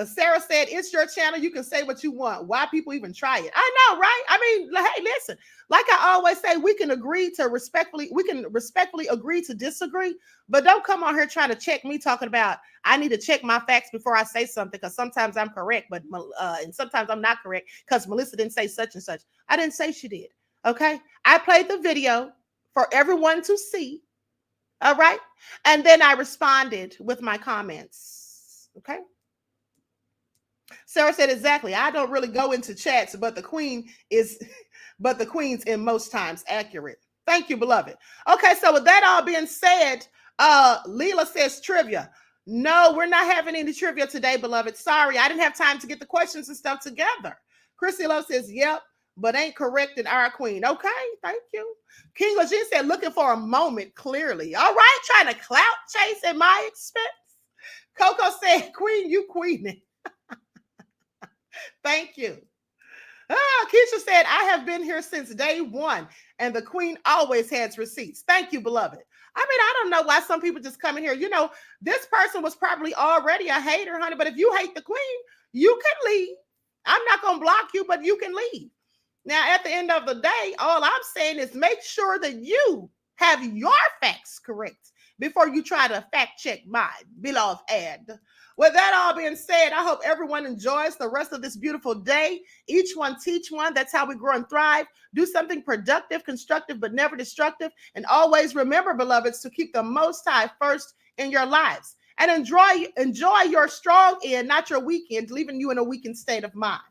Sarah said, it's your channel. You can say what you want. Why people even try it? I know, right? I mean, hey, listen, like I always say, we can respectfully agree to disagree, but don't come on here trying to check me talking about, I need to check my facts before I say something, because sometimes I'm correct, but and sometimes I'm not correct because Melyssa didn't say such and such. I didn't say she did. Okay. I played the video for everyone to see. All right. And then I responded with my comments. Okay. Sarah said, exactly. I don't really go into chats, but the queen's in most times accurate. Thank you, beloved. Okay, so with that all being said, Leela says trivia. No, we're not having any trivia today, beloved. Sorry, I didn't have time to get the questions and stuff together. Chrissy Love says, yep, but ain't correcting our queen. Okay, thank you. King Lejean said, looking for a moment, clearly. All right, trying to clout chase at my expense. Coco said, queen, you queening. Thank you. Keisha said, I have been here since day one, and the queen always has receipts. Thank you, beloved. I mean, I don't know why some people just come in here. You know, this person was probably already a hater, honey, but if you hate the queen, you can leave. I'm not going to block you, but you can leave. Now, at the end of the day, all I'm saying is make sure that you have your facts correct before you try to fact check mine, beloved ad. With that all being said, I hope everyone enjoys the rest of this beautiful day. Each one teach one. That's how we grow and thrive. Do something productive, constructive, but never destructive. And always remember, beloveds, to keep the Most High first in your lives. And enjoy your strong end, not your weekend, leaving you in a weakened state of mind.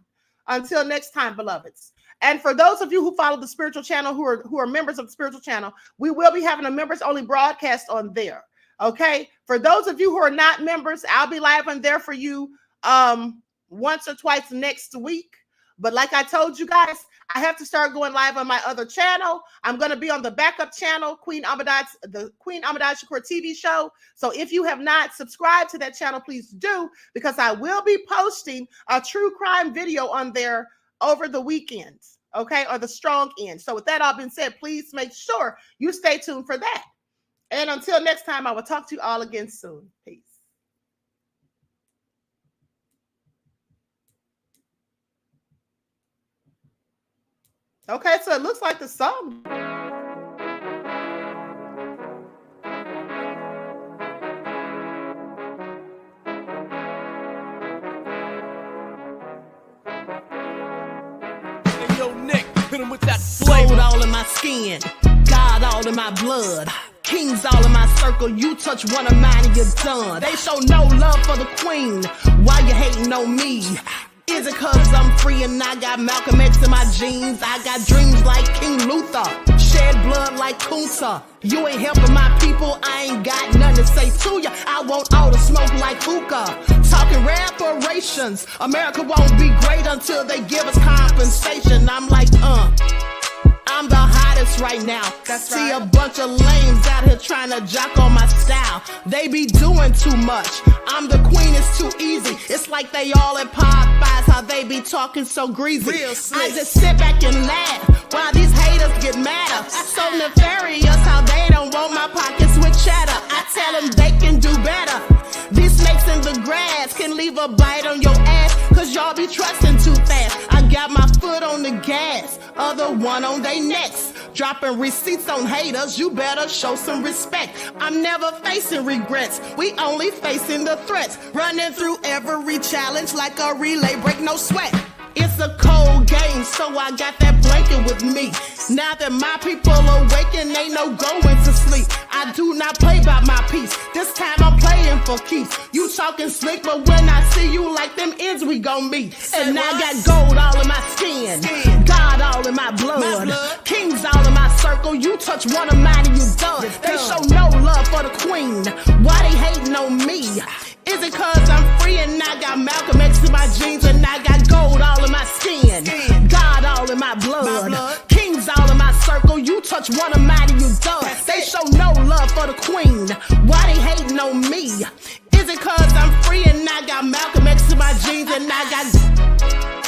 Until next time, beloveds. And for those of you who follow the spiritual channel, who are members of the spiritual channel, we will be having a members only broadcast on there. Okay. For those of you who are not members, I'll be live on there for you once or twice next week. But like I told you guys, I have to start going live on my other channel. I'm going to be on the backup channel, the Queen Ahmadiyyah Shakur TV show. So if you have not subscribed to that channel, please do, because I will be posting a true crime video on there over the weekend, okay, or the strong end. So with that all being said, please make sure you stay tuned for that. And until next time, I will talk to you all again soon. Peace. Okay, so it looks like the song. Hey, yo, Nick, hit him with that flavor. Gold all in my skin, God all in my blood. Kings all in my circle, you touch one of mine and you're done. They show no love for the queen, why you hating on me? Is it cause I'm free and I got Malcolm X in my jeans? I got dreams like King Luther, shed blood like Kunta. You ain't helping my people, I ain't got nothing to say to ya. I want all the smoke like hookah. Talking reparations, America won't be great until they give us compensation. I'm like, I'm the hottest right now. See a bunch of lames out here trying to jock on my style. They be doing too much. I'm the queen, it's too easy. It's like they all at Popeyes, how they be talking so greasy. I just sit back and laugh while these haters get madder. So nefarious how they don't want my pockets with cheddar. I tell them they can do better. These snakes in the grass can leave a bite on your ass, cause y'all be trusting too fast. I got my foot on the gas, other one on they necks. Dropping receipts on haters, you better show some respect. I'm never facing regrets, we only facing the threats. Running through every challenge like a relay, break no sweat. It's a cold game, so I got that blanket with me. Now that my people awaken, ain't no going to sleep. I do not play by my piece, this time I'm playing for keeps. You talking slick, but when I see you like them ends, we gon' meet. And I got gold all in my skin, God all in my blood. Kings all in my circle, you touch one of mine and you done. They show no love for the queen, why they hating on me? Is it cause I'm free and I got Malcolm X in my jeans and I got gold all in my skin, God all in my blood. Kings all in my circle, you touch one of mine and you done. They show no love for the queen, why they hating on me? Is it cause I'm free and I got Malcolm X in my jeans and I got